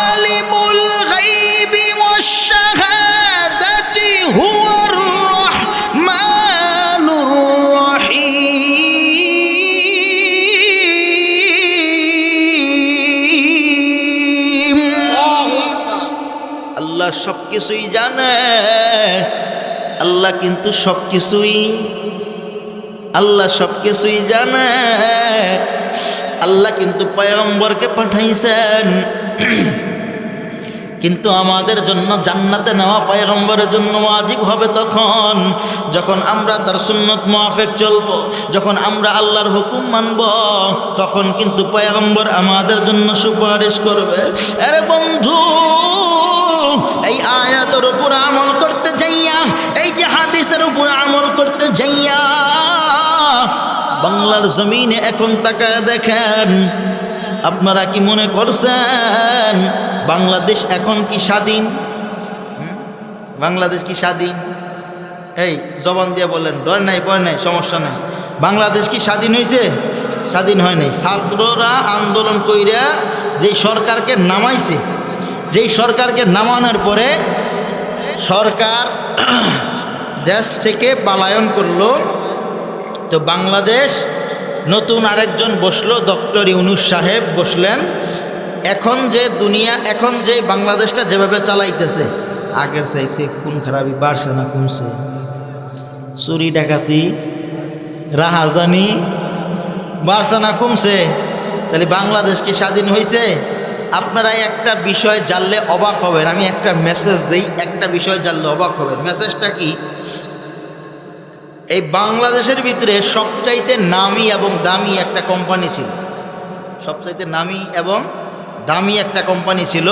S1: আলিমুল গায়বি ওয়াশ শাহাদাতি হুয়ার রহমানুর রহিম। আল্লাহ সব কিছুই জানে, আল্লাহ কিন্তু সব কিছুই, আল্লাহ সব কিছুই জানে। আল্লাহ কিন্তু পয়গম্বরকে পাঠাইছেন, কিন্তু আমাদের জন্য জান্নাতে নেওয়া পয়গম্বরের জন্য ওয়াজিব হবে তখন যখন আমরা তার সুন্নত মুআফিক চলবো, যখন আমরা আল্লাহর হুকুম মানব, তখন কিন্তু পয়গম্বর আমাদের জন্য সুপারিশ করবে। আরে বন্ধু, এই আয়াতের উপর আমল করতে যাইয়া, এই যে হাদিসের উপর আমল করতে যাইয়া বাংলার জমিনে এখন তাকায় দেখেন, আপনারা কি মনে করছেন বাংলাদেশ এখন কি স্বাধীন? বাংলাদেশ কি স্বাধীন? এই জবান দিয়ে বলেন, ডর নাই ভয় নাই, সমস্যা নাই। বাংলাদেশ কি স্বাধীন হয়েছে? স্বাধীন হয় নাই। ছাত্ররা আন্দোলন কইরা যেই সরকারকে নামাইছে, যেই সরকারকে নামানোর পরে সরকার দেশ থেকে পলায়ন করলো, তো বাংলাদেশ নতুন আরেকজন বসলো, ডক্টর ইউনূস সাহেব বসলেন। এখন যে দুনিয়া, এখন যে বাংলাদেশটা যেভাবে চালাইতেছে, আগের চাইতে খুন খারাপি বাড়ছে না কমছে? চুরি ডাকাতি রাহাজানি বাড়ছে না কমছে? তাহলে বাংলাদেশ কি স্বাধীন হয়েছে? আপনারা একটা বিষয় জানলে অবাক হবেন, আমি একটা মেসেজ দিই, একটা বিষয় জানলে অবাক হবেন। মেসেজটা কি? এই বাংলাদেশের ভিতরে সবচাইতে নামি এবং দামি একটা কোম্পানি ছিল, সবচাইতে নামি এবং দামি একটা কোম্পানি ছিল।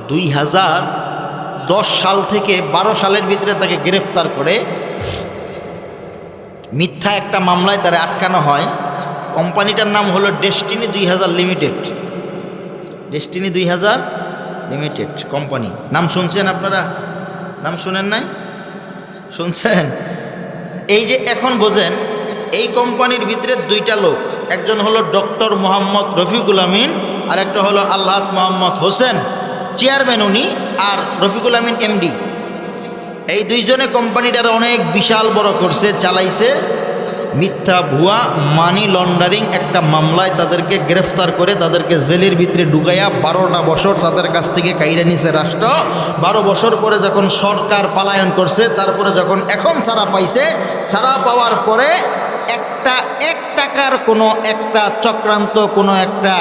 S1: 2010 সাল থেকে 12 সালের ভিতরে তাকে গ্রেফতার করে মিথ্যা একটা মামলায় তারা আটকানো হয়। কোম্পানিটার নাম হলো destiny 2000 limited. Destiny 2000 limited company, নাম শুনছেন আপনারা? নাম শুনেন নাই? শুনছেন? এই যে এখন বোঝেন, এই কোম্পানির ভিতরে দুইটা লোক, একজন হলো ডক্টর মোহাম্মদ রফিকুল আমিন আর একটা হলো আল্লাহ মোহাম্মদ হোসেন, চেয়ারম্যান উনি, আর রফিকুল আমিন এমডি। এই দুইজনে কোম্পানিটার অনেক বিশাল বড় করছে, চালাইছে। মিথ্যা ভুয়া মানি লন্ডারিং একটা মামলায় তাদেরকে গ্রেফতার করে তাদেরকে জেলের ভিতরে ঢুকাইয়া 12টা বছর তাদের কাছ থেকে কাইরা নিছে রাষ্ট্র। 12 বছর পরে যখন সরকার পলায়ন করছে, তারপরে যখন এখন ছাড়া পাইছে, ছাড়া পাওয়ার পরে এক টাকার কোনো একটা চক্রান্ত, কোনো একটা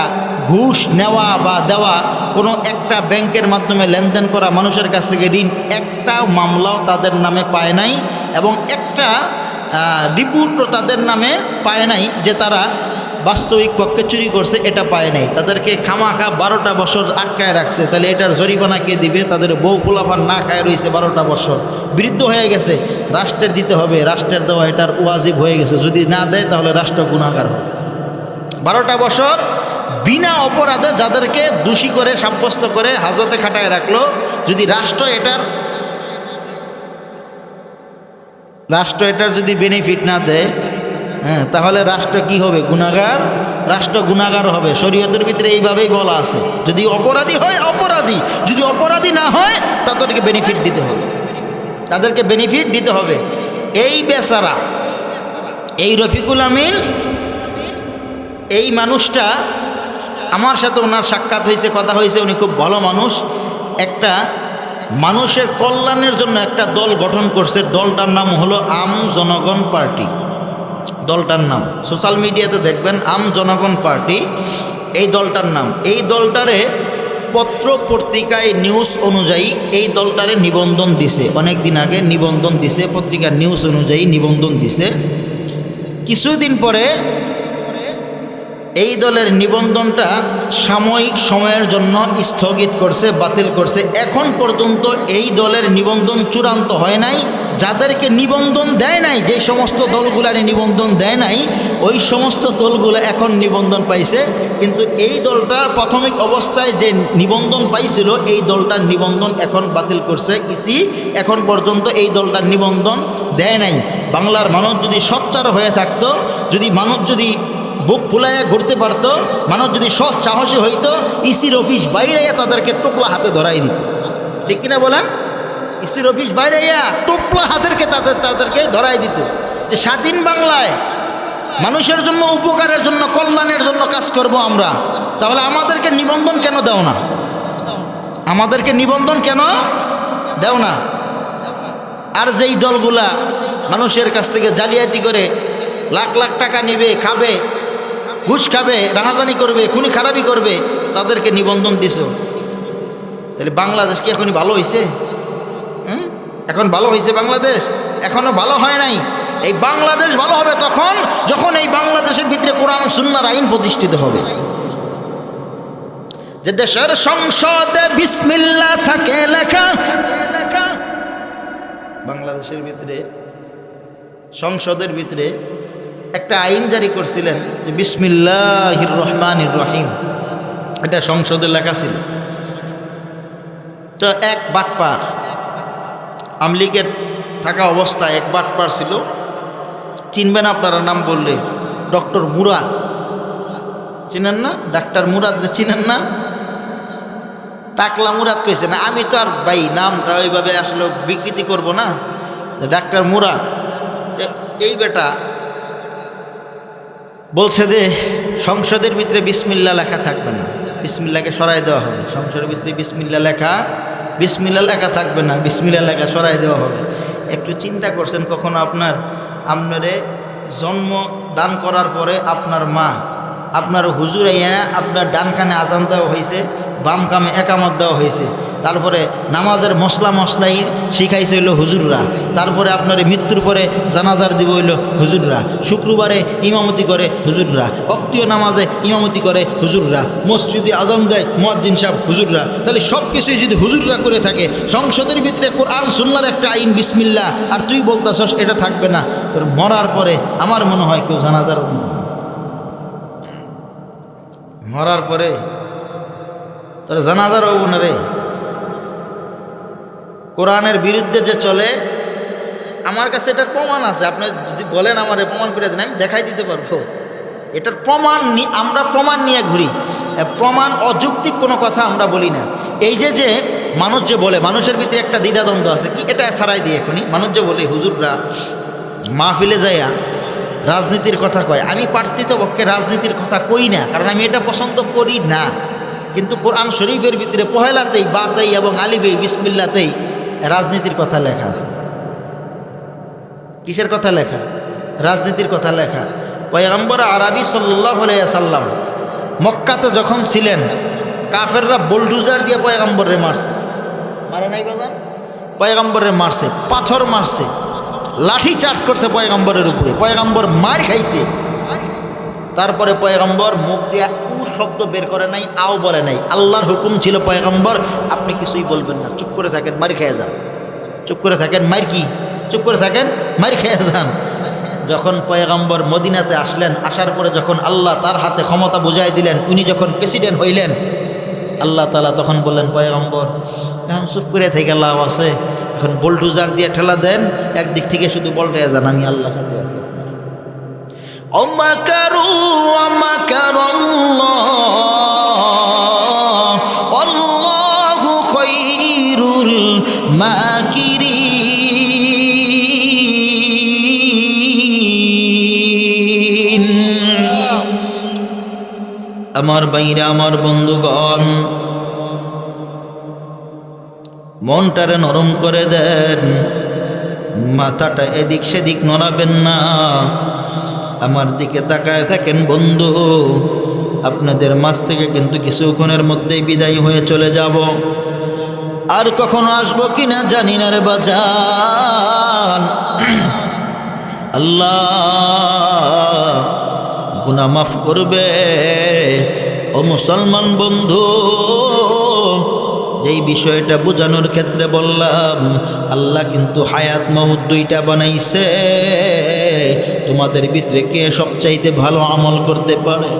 S1: ঘুষ নেওয়া বা দেওয়া, কোনো একটা ব্যাংকের মাধ্যমে লেনদেন করা, মানুষের কাছ থেকে ঋণ, একটা মামলাও তাদের নামে পায় নাই, এবং একটা রিপোর্টও তাদের নামে পায় নাই যে তারা বাস্তবিক পক্ষে চুরি করছে, এটা পায় নাই। তাদেরকে খামাখা 12টা বছর আটকায় রাখছে। তাহলে এটার জরিমানা কে দিবে? তাদের বউ পোলাফার না খায় রয়েছে 12টা বছর, বৃদ্ধ হয়ে গেছে, রাষ্ট্রের দিতে হবে, রাষ্ট্রের দেওয়া এটার ওয়াজিব হয়ে গেছে। যদি না দেয় তাহলে রাষ্ট্র গুনাহগার হবে। 12টা বছর বিনা অপরাধে যাদেরকে দোষী করে সাব্যস্ত করে হাজতে খাটায় রাখলো, যদি রাষ্ট্র এটার যদি বেনিফিট না দেয়, তাহলে রাষ্ট্র কি হবে? গুনাহগার রাষ্ট্র গুনাহগার হবে। শরীয়তের ভিতরে এইভাবেই বলা আছে, যদি অপরাধী হয় অপরাধী, যদি অপরাধী না হয় তাদেরকে বেনিফিট দিতে হবে, তাদেরকে বেনিফিট দিতে হবে। এই বেচারা এই রফিকুল আমিন, এই মানুষটা আমার সাথে ওনার সাক্ষাৎ হয়েছে, কথা হয়েছে, উনি খুব ভালো মানুষ। একটা মানুষের কল্যাণের জন্য একটা দল গঠন করছে, দলটার নাম হলো আম জনগণ পার্টি। দলটার নাম সোশ্যাল মিডিয়াতে দেখবেন, আম জনগণ পার্টি এই দলটার নাম। এই দলটারে পত্র পত্রিকায় নিউজ অনুযায়ী এই দলটারে নিবন্ধন দিছে, অনেক দিন আগে নিবন্ধন দিছে, পত্রিকার নিউজ অনুযায়ী নিবন্ধন দিছে। কিছুদিন পরে এই দলের নিবন্ধনটা সাময়িক সময়ের জন্য স্থগিত করছে, বাতিল করছে। এখন পর্যন্ত এই দলের নিবন্ধন চূড়ান্ত হয় নাই। যাদেরকে নিবন্ধন দেয় নাই, যে সমস্ত দলগুলার নিবন্ধন দেয় নাই, ওই সমস্ত দলগুলো এখন নিবন্ধন পাইছে। কিন্তু এই দলটা প্রাথমিক অবস্থায় যে নিবন্ধন পাইছিল, এই দলটার নিবন্ধন এখন বাতিল করছে ইসি। এখন পর্যন্ত এই দলটার নিবন্ধন দেয় নাই। বাংলার মানুষ যদি সোচ্চার হয়ে থাকতো, যদি মানুষ যদি বুক ফুলাইয়া ঘুরতে পারতো, মানুষ যদি সৎ সাহসী হইতো, ইসির অফিস বাইরে তাদেরকে টোপলা হাতে ধরাই দিত। ঠিক কিনা বলেন? ইসির অফিস বাইরে টোপলা তাদেরকে ধরাই দিত যে স্বাধীন বাংলায় মানুষের জন্য, উপকারের জন্য, কল্যাণের জন্য কাজ করব আমরা। তাহলে আমাদেরকে নিবন্ধন কেন দাও না? আমাদেরকে নিবন্ধন কেন দাও না? আর যেই দলগুলা মানুষের কাছ থেকে জালিয়াতি করে লাখ লাখ টাকা নেবে, খাবে, ঘুষ খাবে, রাহাজানি করবে, খুনি খারাপি করবে, তাদেরকে নিবন্ধন দিছ। তাহলে বাংলাদেশ কি এখনই ভালো হয়েছে? এখন ভালো হয়েছে বাংলাদেশ? এখনো ভালো হয় নাই। এই বাংলাদেশ ভালো হবে তখন যখন এই বাংলাদেশের ভিতরে কোরআন সুন্নাহর আইন প্রতিষ্ঠিত হবে। যে দেশের সংসদে বিসমিল্লাহ থাকে লেখা, বাংলাদেশের ভিতরে সংসদের ভিতরে একটা আইন জারি করছিলেন যে বিসমিল্লাহির রহমানির রহিম, এটা সংসদে লেখা ছিল। তো এক বাটপার, আমলিগের থাকা অবস্থায় এক বাটপার ছিল, চিনবেন আপনারা নাম বললে, ডক্টর মুরাদ। চিনেন না? ডাক্তার মুরাদ চিনেন না? টাকলা মুরাদ কইছে না, আমি তো আর ভাই নামটা ওইভাবে আসলে বিকৃতি করব না। ডাক্তার মুরাদ, এই বেটা বলছে যে সংসদের ভিতরে বিসমিল্লাহ লেখা থাকবে না, বিসমিল্লাহকে সরাই দেওয়া হবে। সংসদের ভিতরে বিসমিল্লাহ লেখা থাকবে না, বিসমিল্লাহ লেখা সরাই দেওয়া হবে। একটু চিন্তা করছেন কখনো আপনারে জন্ম দান করার পরে আপনার মা, আপনার হুজুর আইয়া আপনার ডান কানে আজান দেওয়া হয়েছে, বাম কামে একামত দেওয়া হয়েছে, তারপরে নামাজের মশলাই শিখাইছে হইল হুজুররা, তারপরে আপনার মৃত্যুর পরে জানাজার দিব হইল হুজুররা, শুক্রবারে ইমামতি করে হুজুররা, অক্তীয় নামাজে ইমামতি করে হুজুররা, মসজিদে আজান দেয় মুয়াজ্জিন সাহেব হুজুররা। তাহলে সব কিছুই যদি হুজুররা করে থাকে, সংসদের ভিতরে কোরআন সুন্নাহর একটা আইন বিসমিল্লাহ, আর তুই বলতাছস এটা থাকবে না, তোর মরার পরে আমার মনে হয় কেউ জানাজার মরার পরে তোর জানাজার হব না রে। কোরআনের বিরুদ্ধে যে চলে, আমার কাছে এটার প্রমাণ আছে। আপনি যদি বলেন আমার প্রমাণ করে দেন, আমি দেখাই দিতে পারবো। এটার প্রমাণ আমরা প্রমাণ নিয়ে ঘুরি, প্রমাণ অযৌক্তিক কোনো কথা আমরা বলি না। এই যে মানুষ যে বলে, মানুষের ভিতরে একটা দ্বিধাদ্বন্দ্ব আছে, কি এটা ছাড়াই দিয়ে এখনই মানুষ যে বলে হুজুররা মাহফিলে যাইয়া রাজনীতির কথা কয়। আমি পার্থিতপক্ষে রাজনীতির কথা কই না, কারণ আমি এটা পছন্দ করি না। কিন্তু কোরআন শরীফের ভিতরে পহেলাতেই, বাতেই এবং আলিফেই, বিসমিল্লাতেই রাজনীতির কথা লেখা আছে। কিসের কথা লেখা? রাজনীতির কথা লেখা। পয়গম্বর আরবি সাল্লাল্লাহু আলাইহি সাল্লাম মক্কাতে যখন ছিলেন, কাফেররা বুলডোজার দিয়ে পয়গম্বরে মারছে, মারে নাই বাজান? পয়গম্বরে মারছে, পাথর মারছে, লাঠি চার্জ করছে পয়গম্বরের উপরে, পয়গম্বর মার খাইছে। তারপরে পয়গম্বর মুখ দিয়ে শব্দ বের করে নাই, আও বলে নাই। আল্লাহর হুকুম ছিল পয়গম্বর আপনি কিছুই বলবেন না, চুপ করে থাকেন, মার খেয়ে যান, চুপ করে থাকেন, চুপ করে থাকেন, মার খেয়ে যান। যখন পয়গম্বর মদিনাতে আসলেন, আসার পরে যখন আল্লাহ তার হাতে ক্ষমতা বুঝাই দিলেন, উনি যখন প্রেসিডেন্ট হইলেন, আল্লাহ তাআলা তখন বললেন পয়গম্বর এখন চুপ করে থেকে লাভ আছে, এখন বুলডোজার দিয়ে ঠেলা দেন, একদিক থেকে শুধু বলতে যান আমি আল্লাহ সাথে আছি। ومكروا ومكر الله والله خير الماكرين আমার ভাইরা আমার বন্ধুগণ মনটারে নরম করে দেন মাথাটা এদিক সেদিক নড়াবেন না আমার দিকে তাকায় থাকেন বন্ধু আপনাদের মাঝ থেকে কিন্তু কিছুক্ষণের মধ্যেই বিদায় হয়ে চলে যাব আর কখনো আসবো কিনা জানি না রে বাজান আল্লাহ গুনাহ মাফ করবে ও মুসলমান বন্ধু যেই বিষয়টা বোঝানোর ক্ষেত্রে বললাম আল্লাহ কিন্তু হায়াত মউত দুইটা বানাইছে তোমাদের ভিতরে কে সবচাইতে ভালো আমল করতে পারে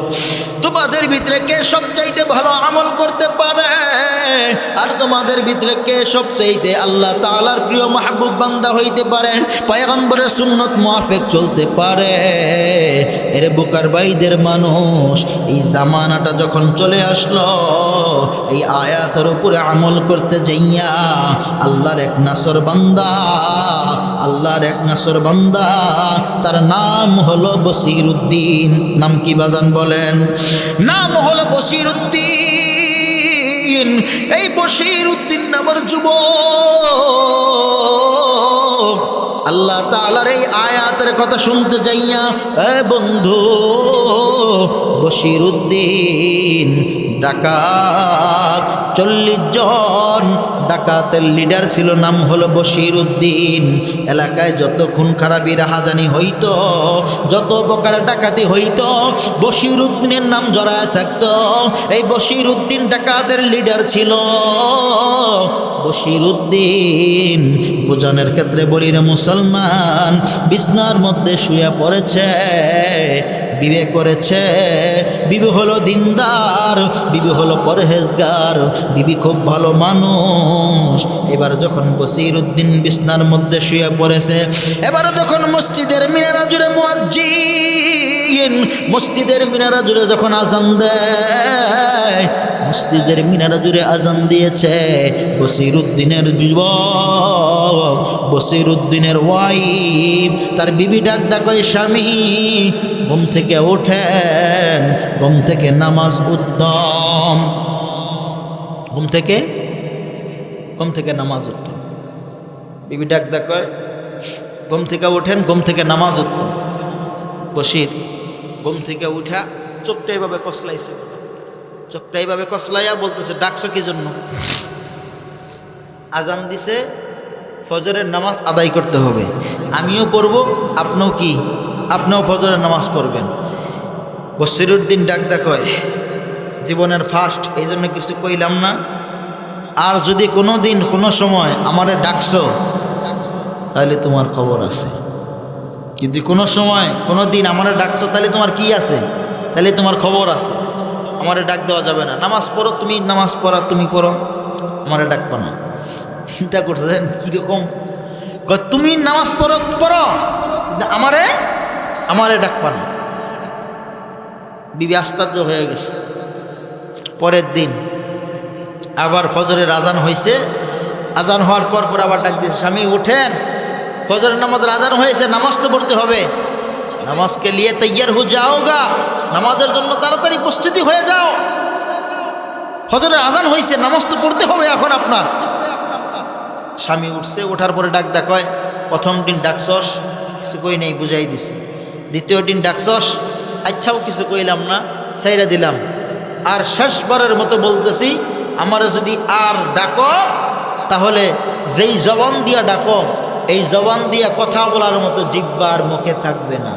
S1: তোমাদের ভিতরে কে সবচাইতে ভালো আমল করতে পারে আর তোমাদের ভিতরে কে সবচাইতে আল্লাহ তাআলার প্রিয় মাহবুব বান্দা হইতে পারে পয়গম্বরের সুন্নত মুআফিক চলতে পারে এর বুকার ভাইদের মানুষ এই জামানাটা যখন চলে আসলো এই আয়াতের উপরে আমল করতে যাইয়া আল্লাহর এক নাসর বান্দা আল্লাহর এক নাসর বান্দা তার নাম হলো বসিরউদ্দিন নাম কি বাজান বলেন নাম হলো বসিরউদ্দিন এই বসিরউদ্দিন নামের যুবক আল্লাহ তাআলার এই আয়াতের কথা শুনতে যাইয়া এ বন্ধু বসিরউদ্দিন ডাকাত 40 জন ডাকাতের লিডার ছিল নাম হলো বসিরউদ্দিন এলাকায় যত খুন খারাপি রাহাজানি হইতো যত প্রকার ডাকাতি হইতো বসিরউদ্দিনের নাম জড়ায় থাকতো এই বসিরউদ্দিন ডাকাতের লিডার ছিল বসিরউদ্দিন বোঝানোর ক্ষেত্রে বলি রে মুসলমান বিছনার মধ্যে শুয়ে পড়েছে বিবে করেছে বিবি হলো দিনদার বিবি হলো পরহেজগার বিবি খুব ভালো মানুষ এবার যখন বসিরউদ্দিন বিছনার মধ্যে শুয়ে পড়েছে এবার যখন মসজিদের মিনারা জুড়ে মুয়াজ্জিন মসজিদের মিনারা জুড়ে যখন আজান দেয় মসজিদের মিনারা জুড়ে আজান দিয়েছে বসিরউদ্দিনের যুবক বসিরউদ্দিনের ওয়াইফ তার বিবি ডাক ডাকয় স্বামী ঘুম থেকে ওঠেন ঘুম থেকে নামাজ উত্তম ঘুম থেকে নামাজ উত্তম বিবি ডাক ডাকয় ঘুম থেকে ওঠেন ঘুম থেকে নামাজ উত্তম বসির ঘুম থেকে উঠা চোখটা এইভাবে কসলাইছে চোখটা এইভাবে কসলাইয়া বলতেছে ডাকছো কি জন্য আজান দিছে ফজরের নামাজ আদায় করতে হবে আমিও পড়ব আপনিও কি আপনিও ফজরের নামাজ পড়বেন বসিরউদ্দিন ডাক কয় জীবনের ফার্স্ট এই জন্য কিছু কইলাম না আর যদি কোনো দিন কোনো সময় আমারে ডাকছো তাহলে তোমার খবর আছে যদি কোনো সময় কোনো দিন আমারে ডাকছো তাহলে তোমার কি আছে তাহলে তোমার খবর আছে আমারে ডাক দেওয়া যাবে না নামাজ পড়ো তুমি নামাজ পড়া তুমি পড়ো আমারে ডাকবা না চিন্তা করতেছেন কীরকম তুমি নামাজ পড়ো পড়ো আমারে ডাকবা না বিবি আশ্চর্য হয়ে গেছে পরের দিন আবার ফজরের আজান হয়েছে আজান হওয়ার পর আবার ডাক দিয়েছে স্বামী উঠেন ফজরের নামাজের আজান হয়েছে নামাজ তো পড়তে হবে নামাজকে লিয়ে তৈয়ার হয়ে যাওগা নামাজের জন্য তাড়াতাড়ি প্রস্তুতি হয়ে যাও ফজরের আজান হয়েছে নামাজ তো পড়তে হবে এখন আপনার স্বামী উঠছে ওঠার পরে ডাক কয় প্রথম দিন ডাকছস কিছু কই নেই বুঝাই দিছি দ্বিতীয় দিন ডাকছস আচ্ছাও কিছু কইলাম না ছাইরা দিলাম আর শেষবারের মতো বলতেছি আমারে যদি আর ডাকো তাহলে যেই জবান দিয়া ডাকো এই জবান দিয়া কথা বলার মতো জিহ্বা আর মুখে থাকবে না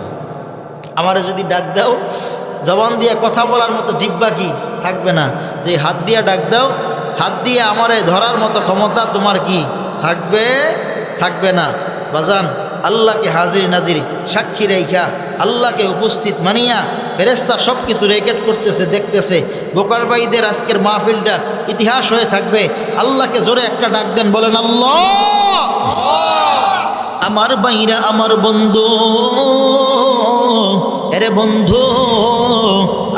S1: আমারে যদি ডাক দাও জবান দিয়া কথা বলার মতো জিহ্বা কি থাকবে না যে হাত দিয়া ডাক দাও হাত দিয়ে আমারে ধরার মতো ক্ষমতা তোমার কি থাকবে না বাজান আল্লাহকে হাজির নাজির সাক্ষী রেখা আল্লাহকে উপস্থিত মানিয়া ফেরেশতা সব কিছু রেকর্ড করতেছে দেখতেছে বোকার ভাইদের আজকের মাহফিলটা ইতিহাস হয়ে থাকবে আল্লাহকে জোরে একটা ডাক দেন বলেন আল্লাহ আমার ভাইরা আমার বন্ধু এরে বন্ধু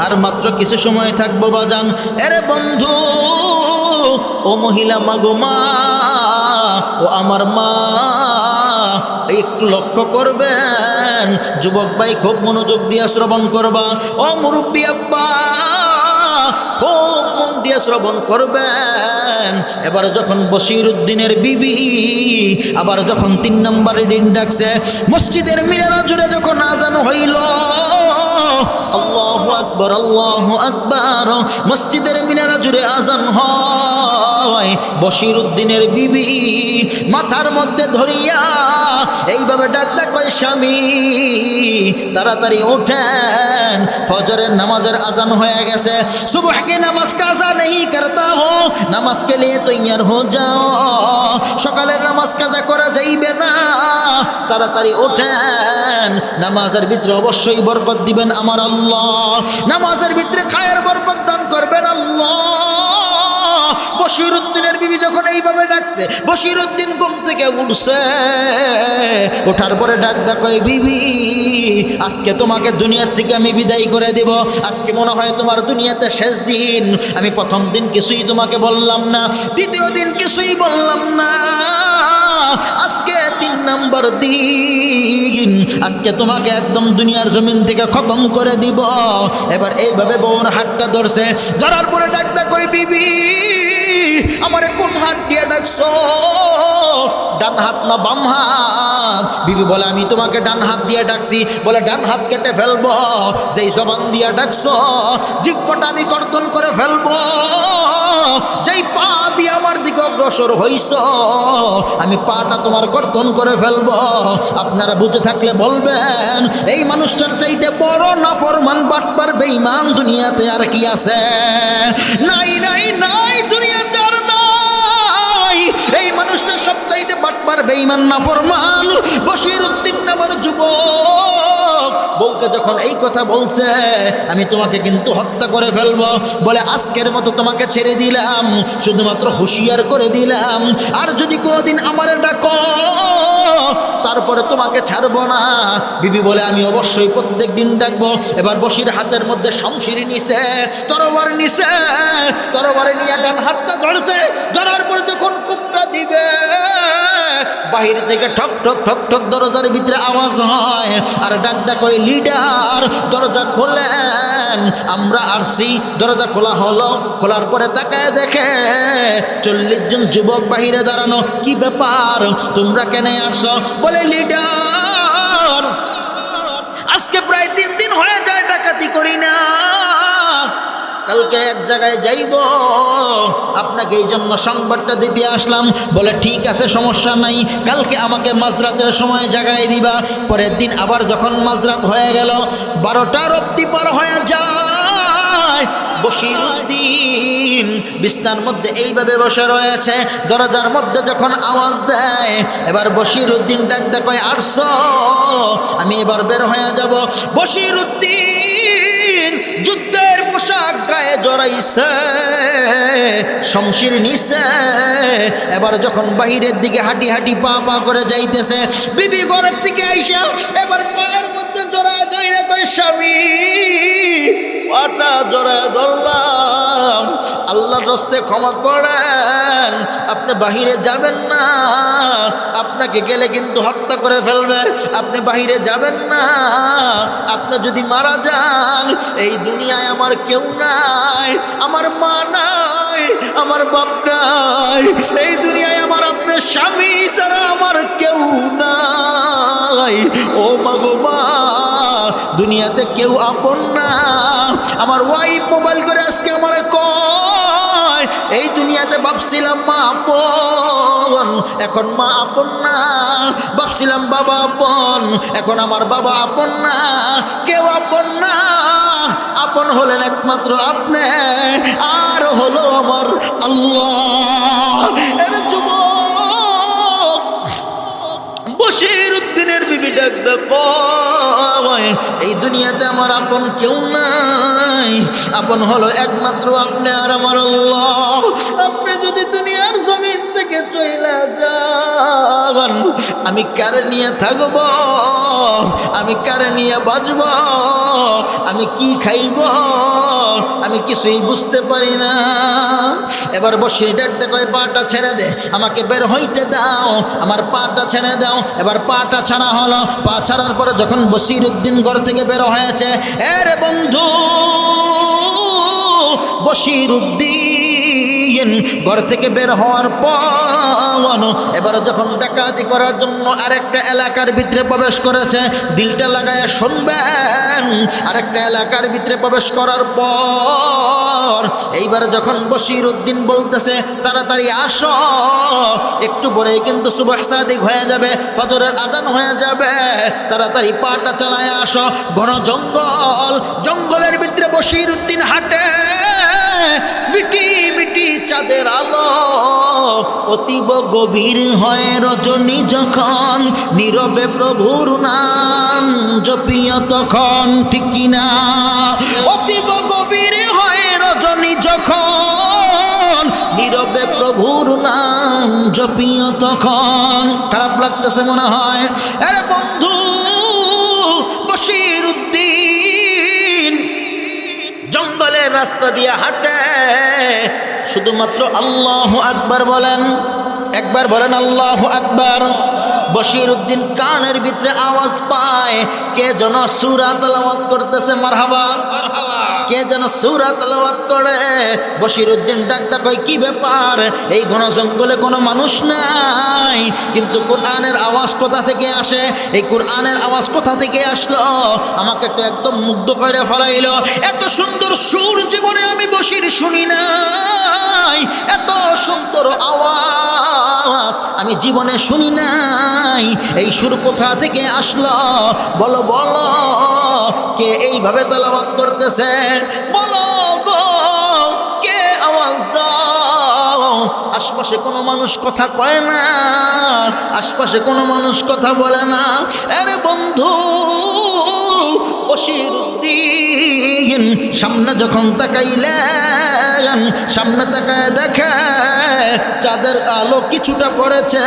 S1: আর মাত্র কিছু সময় থাকবো বাজান। এরে বন্ধু ও মহিলা মাগো মা, ও আমার মা, একটু লক্ষ্য করবেন। যুবক ভাই খুব মনোযোগ দিয়ে শ্রবণ করবা। ও মুরব্বী আব্বা খুব মন দিয়ে শ্রবণ করবেন। এবার যখন বশিরউদ্দিনের বিবি আবার যখন 3 নম্বরে দিন ডাকছে, মসজিদের মিনারা জুড়ে যখন আজান হইল, আল্লাহু আকবার আল্লাহু আকবার, মসজিদের মিনারা জুড়ে আজান হয়, বশিরউদ্দিনের বিবি মাথার মধ্যে ধরিয়া এইভাবে ডাকতে কয়, স্বামী তাড়াতাড়ি ওঠেন, ফজরের নামাজের আজান হয়ে গেছে। সুবহ की नमाज काज़ा नहीं करता हो, नमाज के लिए तैयार हो जाओ। সকালের নামাজ কাজা করা যাইবে না, তাড়াতাড়ি ওঠেন। নামাজের ভিতরে অবশ্যই বরকত দিবেন আমার আল্লাহ, নামাজের ভিতরে খায়ের বরকত দান করবেন আল্লাহ। বশিরউদ্দিনের বিবি যখন এইভাবে ডাকছে, বশিরউদ্দিন ঘুম থেকে উঠছে, ওঠার পরে ডাক কয়, বিবি আজকে তোমাকে দুনিয়া থেকে আমি বিদায় করে দেব। আজকে মনে হয় তোমার দুনিয়াতে শেষ দিন। আমি প্রথম দিন কিছুই তোমাকে বললাম না, দ্বিতীয় দিন কিছুই বললাম না, আজকে 3 নম্বর দিন, আজকে তোমাকে একদম দুনিয়ার জমিন থেকে খতম করে দিব। এবার এইভাবে বউর হাতটা ধরছে, ধরার পরে ডাকতে কই, বিবি আমারে কোন হাত দিয়ে ডাকছো? ডান হাত না বাম হাত? বিবি বলে, আমি তোমাকে ডান হাত দিয়ে ডাকছি। বলে, ডান হাত কেটে ফেলবো, যেই জবান দিয়ে ডাকছো জিহ্বাটা আমি কর্তন করে ফেলবো। যেই পা দিয়ে আমার দিকে অগ্রসর হইছ, আমি পাটা তোমার কর্তন করে ফেলবো। আপনারা বুঝে থাকলে বলবেন, এই মানুষটার চাইতে বড় নাফরমান বাটপার বেঈমান দুনিয়াতে আর কি আছে? নাই নাই নাই, দুনিয়াতে আর নাই। এই মানুষটা সবচাইতে বাটপার বেঈমান নাফরমান বশিরউদ্দিন নামের যুবক। বউকে যখন এই কথা বলছে, আমি তোমাকে কিন্তু হত্যা করে ফেলবো, বলে আজকের মতো তোমাকে ছেড়ে দিলাম, শুধুমাত্র হুঁশিয়ার করে দিলাম, আর যদি কোনোদিন আমারে ডাকো তারপরে তোমাকে ছাড়বো না। বিবি বলে, আমি অবশ্যই প্রত্যেক দিন ডাকবো। এবার বশির হাতের মধ্যে শমশির নিছে, তরবার নিছে, তরবারে নিয়ে ডান হাতটা ধরছে, ধরার পর যখন কুপড়া দিবে, বাহির থেকে ঠক ঠক ঠক ঠক দরজার ভিতরে আওয়াজ হয়, আর ডাক কই, লিডার দরজা খোলেন, আমরা আসছি। দরজা খোলা হলো, খোলার পরে তাকায় দেখে 40 জন যুবক বাহিরে দাঁড়ানো। কি ব্যাপার, তোমরা কেন আসছো? বলে, লিডার আজকে প্রায় 3 দিন হয়ে যায় ডাকাতি করি না, কালকে এক জায়গায় যাইব, আপনাকে এই জন্য সংবাদটা দিতে আসলাম। বলে, ঠিক আছে সমস্যা নাই, কালকে আমাকে মাঝরাতের সময় জাগায় দিবা। পরের দিন আবার যখন মাঝরাত হয়ে গেল, 12টার অবধি পার হয়ে যায়, বশিরউদ্দিন বিছনার মধ্যে এইভাবে বসে রয়েছে। দরজার মধ্যে যখন আওয়াজ দেয়, এবার বশিরউদ্দিন ডাকতে কয়, আসছো, আমি এবার বের হয়ে যাব। বশিরউদ্দিন যুদ্ধের পোশাক গায়ে জড়াইছে, শমশির নিছে। এবার যখন বাহিরের দিকে হাঁটি হাঁটি পা পা করে যাইতেছে, বিবি ঘরের থেকে আইসা এবার পায়ের মধ্যে জড়ায় ধরে কয়, স্বামী পাটা জড়ায় ধরলাম, আল্লাহর রাস্তে ক্ষমা করেন, আপনি বাহিরে যাবেন না, আপনাকে গেলে কিন্তু হত্যা করে ফেলবে, আপনি বাহিরে যাবেন না, আপনি যদি মারা যান এই দুনিয়ায় আমার কেউ নাই, আমার মা নাই, আমার বাপ নাই, এই দুনিয়ায় আমার আপনার স্বামী ছাড়া আমার কেউ নাই। ও মা গো মা, দুনিয়াতে কেউ আপন না। আমার ওয়াইফ মোবাইল করে আজকে আমার কয়, এই দুনিয়াতে ভাবছিলাম মা আপন, এখন মা আপন না, ভাবছিলাম বাবা আপন, এখন আমার বাবা আপন না, কেউ আপন না, আপন হলেন একমাত্র আপনি, আর হলো আমার আল্লাহ। এর যুবক বশিরউদ্দিনের বিবি ডাক কয়, এই দুনিয়াতে আমার আপন কেউ নাই, আপন হলো একমাত্র আপনি আর আমার আল্লাহ। আপনি যদি দুনিয়ার জমিন থেকে চলে যান, আমি কারে নিয়ে থাকব, আমি কারে নিয়ে বাঁচব, আমি কি খাইব, আমি কিছুই বুঝতে পারি না। এবার বসির ডাকতে কয় পাটা ছেড়ে দে, আমাকে বের হইতে দাও, আমার পাটা ছেড়ে দাও। এবার পাটা ছাড়া হলো। পা ছাড়ার পরে যখন বসির উদ্দিন ঘর থেকে বের হয়েছে, এরে বন্ধু বসির উদ্দিন ঘর থেকে বের হওয়ার পর এবার যখন ডাকাতি করার জন্য আরেকটা এলাকার ভিতরে প্রবেশ করেছে, দিলটা লাগায় শুনবেন, আরেকটা এলাকার ভিতরে প্রবেশ করার পর এইবার যখন বসির উদ্দিন বলতেছে তাড়াতাড়ি আসো, একটু পরেই কিন্তু সুবহ সাদিক হয়ে যাবে, ফজরের আজান হয়ে যাবে, তাড়াতাড়ি পাটা চালায় আসো। ঘন জঙ্গল, জঙ্গলের ভিতরে বসির উদ্দিন হাঁটে, মিটি মিটি চাঁদের আলো, অতীব গভীর হয় রজনী যখন, নীরবে প্রভুর নাম জপিও তখন, ঠিক কিনা? অতীব গভীর হয় রজনী যখন, নীরবে প্রভুর নাম জপিও তখন। খারাপ লাগতেছে মনে হয়? আরে বন্ধু বসির উদ্দিন জঙ্গলের রাস্তা দিয়ে হাঁটে, শুধুমাত্র আল্লাহু আকবার বলেন, একবার বলেন আল্লাহু আকবার। বশির উদ্দিন কানের ভিতরে আওয়াজ পায়, কে যেন সূরা তেলাওয়াত করতেছে। মারহাবা, কে যেন সূরা তেলাওয়াত করে। বশির উদ্দিন ডাকটা কই, কি ব্যাপার? এই ঘন জঙ্গলে কোনো মানুষ নাই, কিন্তু কোরআনের আওয়াজ কোথা থেকে আসে? এই কোরআনের আওয়াজ কোথা থেকে আসলো? আমাকে তো একদম মুগ্ধ করে ফেলাইলো। এত সুন্দর সুর জীবনে আমি বশির শুনি নাই, এত সুন্দর আওয়াজ আমি জীবনে শুনি নাই। এই সুর কোথা থেকে আসলো? বলো বলো, কে এইভাবে তেলাওয়াত করতেছে? বলো গো, কে আওয়াজ দাও? আশপাশে কোনো মানুষ কথা কয় না, আশপাশে কোনো মানুষ কথা বলে না। আরে বন্ধু বশির উদ্দিন সামনে যখন তাকাইলেন, সামনে তাকায় দেখে চাঁদের আলো কিছুটা পড়েছে।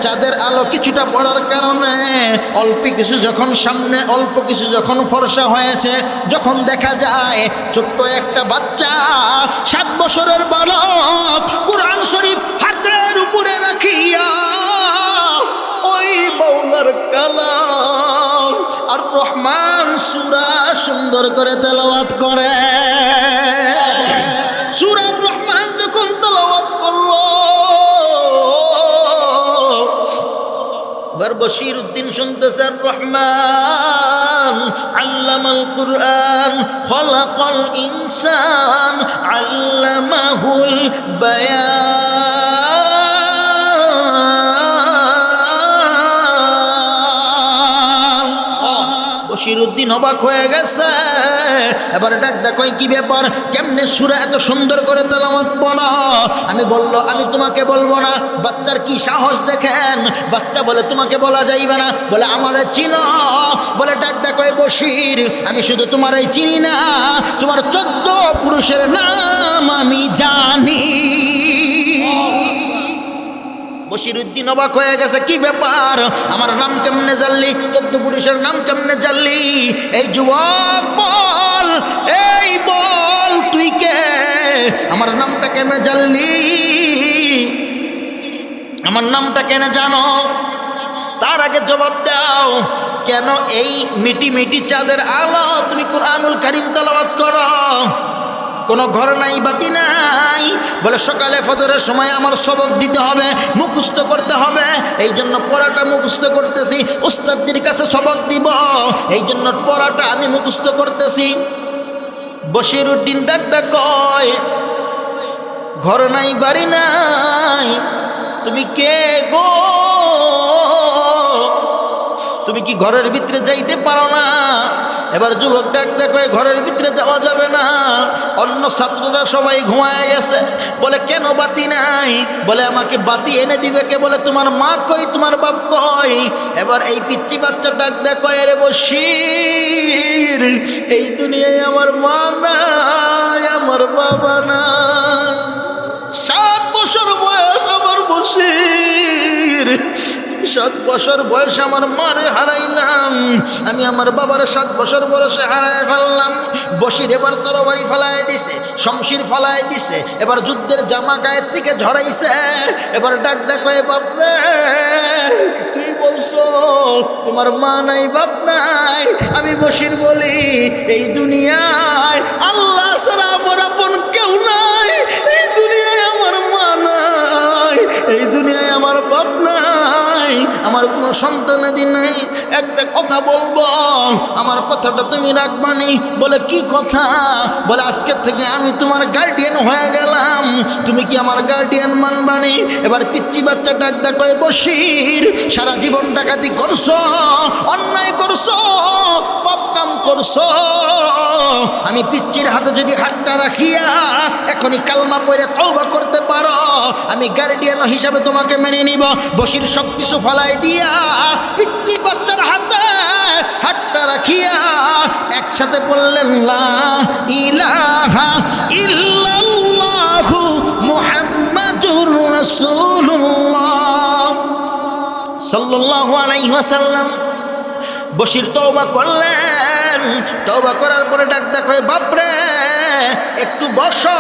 S1: চাঁদের আলো কিছুটা পড়ার কারণে অল্প কিছু যখন সামনে, অল্প কিছু যখন ফর্সা হয়েছে, যখন দেখা যায় ছোট্ট একটা বাচ্চা 7 বছরের বালক কুরআন শরীফ হাতের উপরে রাখিয়া ওই মাওলার কালাম আর রহমান সূরা সুন্দর করে তেলাওয়াত করে। সূরা রহমান যখন তেলাওয়াত করলো, এবার বশির উদ্দিন শুনতেছে, রহমান আল্লামাল কুরআন খলাকাল ইনসান আল্লামাহুল বায়ান। বশির উদ্দিন অবাক হয়ে গেছে। এবার ডাক কই, কি ব্যাপার? কেমনে সূরা এত সুন্দর করে তেলাওয়াত পড়ো? আমি বললো, আমি তোমাকে বলবো না। বাচ্চার কি সাহস দেখেন! বাচ্চা বলে তোমাকে বলা যাইবে না, বলে আমারে চিনো। বলে ডাক কই, বশির আমি শুধু তোমারই চিনি না, তোমার 14 পুরুষের নাম আমি জানি। বশির উদ্দিন অবাক হয়ে গেছে, কি ব্যাপার? আমার নাম কেমনে জানলি? 14 পুরুষের নাম কেমনে জানলি? এই যুবক বল, এই বল তুই কে? আমার নামটা কেমনে জানলি? আমার নামটা কেন জানো? তার আগে জবাব দাও, কেন এই মিটি মিটি চাঁদের আলো তুমি কুরআনুল কারীম তেলাওয়াত করো? কোনো ঘর নাই, বাতি নাই। বলে সকালে ফজরের সময় আমার সবক দিতে হবে, মুখস্থ করতে হবে, এই জন্য পড়াটা মুখস্থ করতেছি। উস্তাদদের কাছে সবক দিব, এই জন্য পড়াটা আমি মুখস্থ করতেছি। বশির উদ্দিন ডাকটা কয়, ঘর নাই, বাড়ি নাই, তুমি কে গো? তুমি কি ঘরের ভিতরে যাইতে পারো না? এবার যুবক ডাকতে কয়, ঘরের ভিতরে যাওয়া যাবে না, অন্য ছাত্ররা সবাই ঘুমায় গেছে। বলে কেন বাতি নাই? বলে আমাকে বাতি এনে দিবে কে? বলে তোমার মা কই, তোমার বাপ কই? এবার এই পিচ্চি বাচ্চা ডাক দেখো, এরে বশির, এই দুনিয়ায় আমার মা নাই, আমার বাবা নাই। 7 বছর বয়স আমার বশির, 7 বছর বয়স আমার মারে হারাইলাম, আমি আমার বাবার 7 বছর বয়সে হারাই ফেললাম। বশির এবার তরবারি ফালায় দিছে, শমশির ফালায় দিছে, এবার যুদ্ধের জামা গায়ের থেকে ঝরাইছে। এবার ডাক দেখো, এ বাপরে, তুই বলছো তোমার মা নাই, বাপ নাই। আমি বশির বলি, এই দুনিয়ায় আল্লাহ ছাড়া আমার আপন কেউ নাই, এই দুনিয়ায় আমার মা নাই, এই দুনিয়ায় আমার বাপ নাই, আমার কোনো সন্তানাদি নাই। একটা কথা বলবো, আমার কথাটা তুমি রাখবানি। বলে কি কথা? বলে আজকের থেকে আমি তোমার গার্ডিয়ান হয়ে গেলাম, তুমি কি আমার গার্ডিয়ান মানবানি? এবার পিচ্চি বাচ্চা ডাক দেখো, বশির, সারা জীবন ডাকাতি করছো, অন্যায় করছো, পাপ কাম করছো, আমি পিচ্চির হাতে যদি হাতটা রাখিয়া এখনই কালমা পড়ে তওবা করতে পারো, আমি গার্ডিয়ান হিসাবে তোমাকে মেনে নিব। বশির সব কিছু ফলাই দিয়া পিচ্চি বাচ্চার হাতে হাতটা রাখিয়া একসাথে বললেন, লা ইলাহা ইল্লাল্লাহু মুহাম্মাদুর রাসূলুল্লাহ সাল্লাল্লাহু আলাইহি ওয়াসাল্লাম। বশির তওবা করলেন, তওবা করার পরে ডাক দেখো, বাপরে একটু বসো,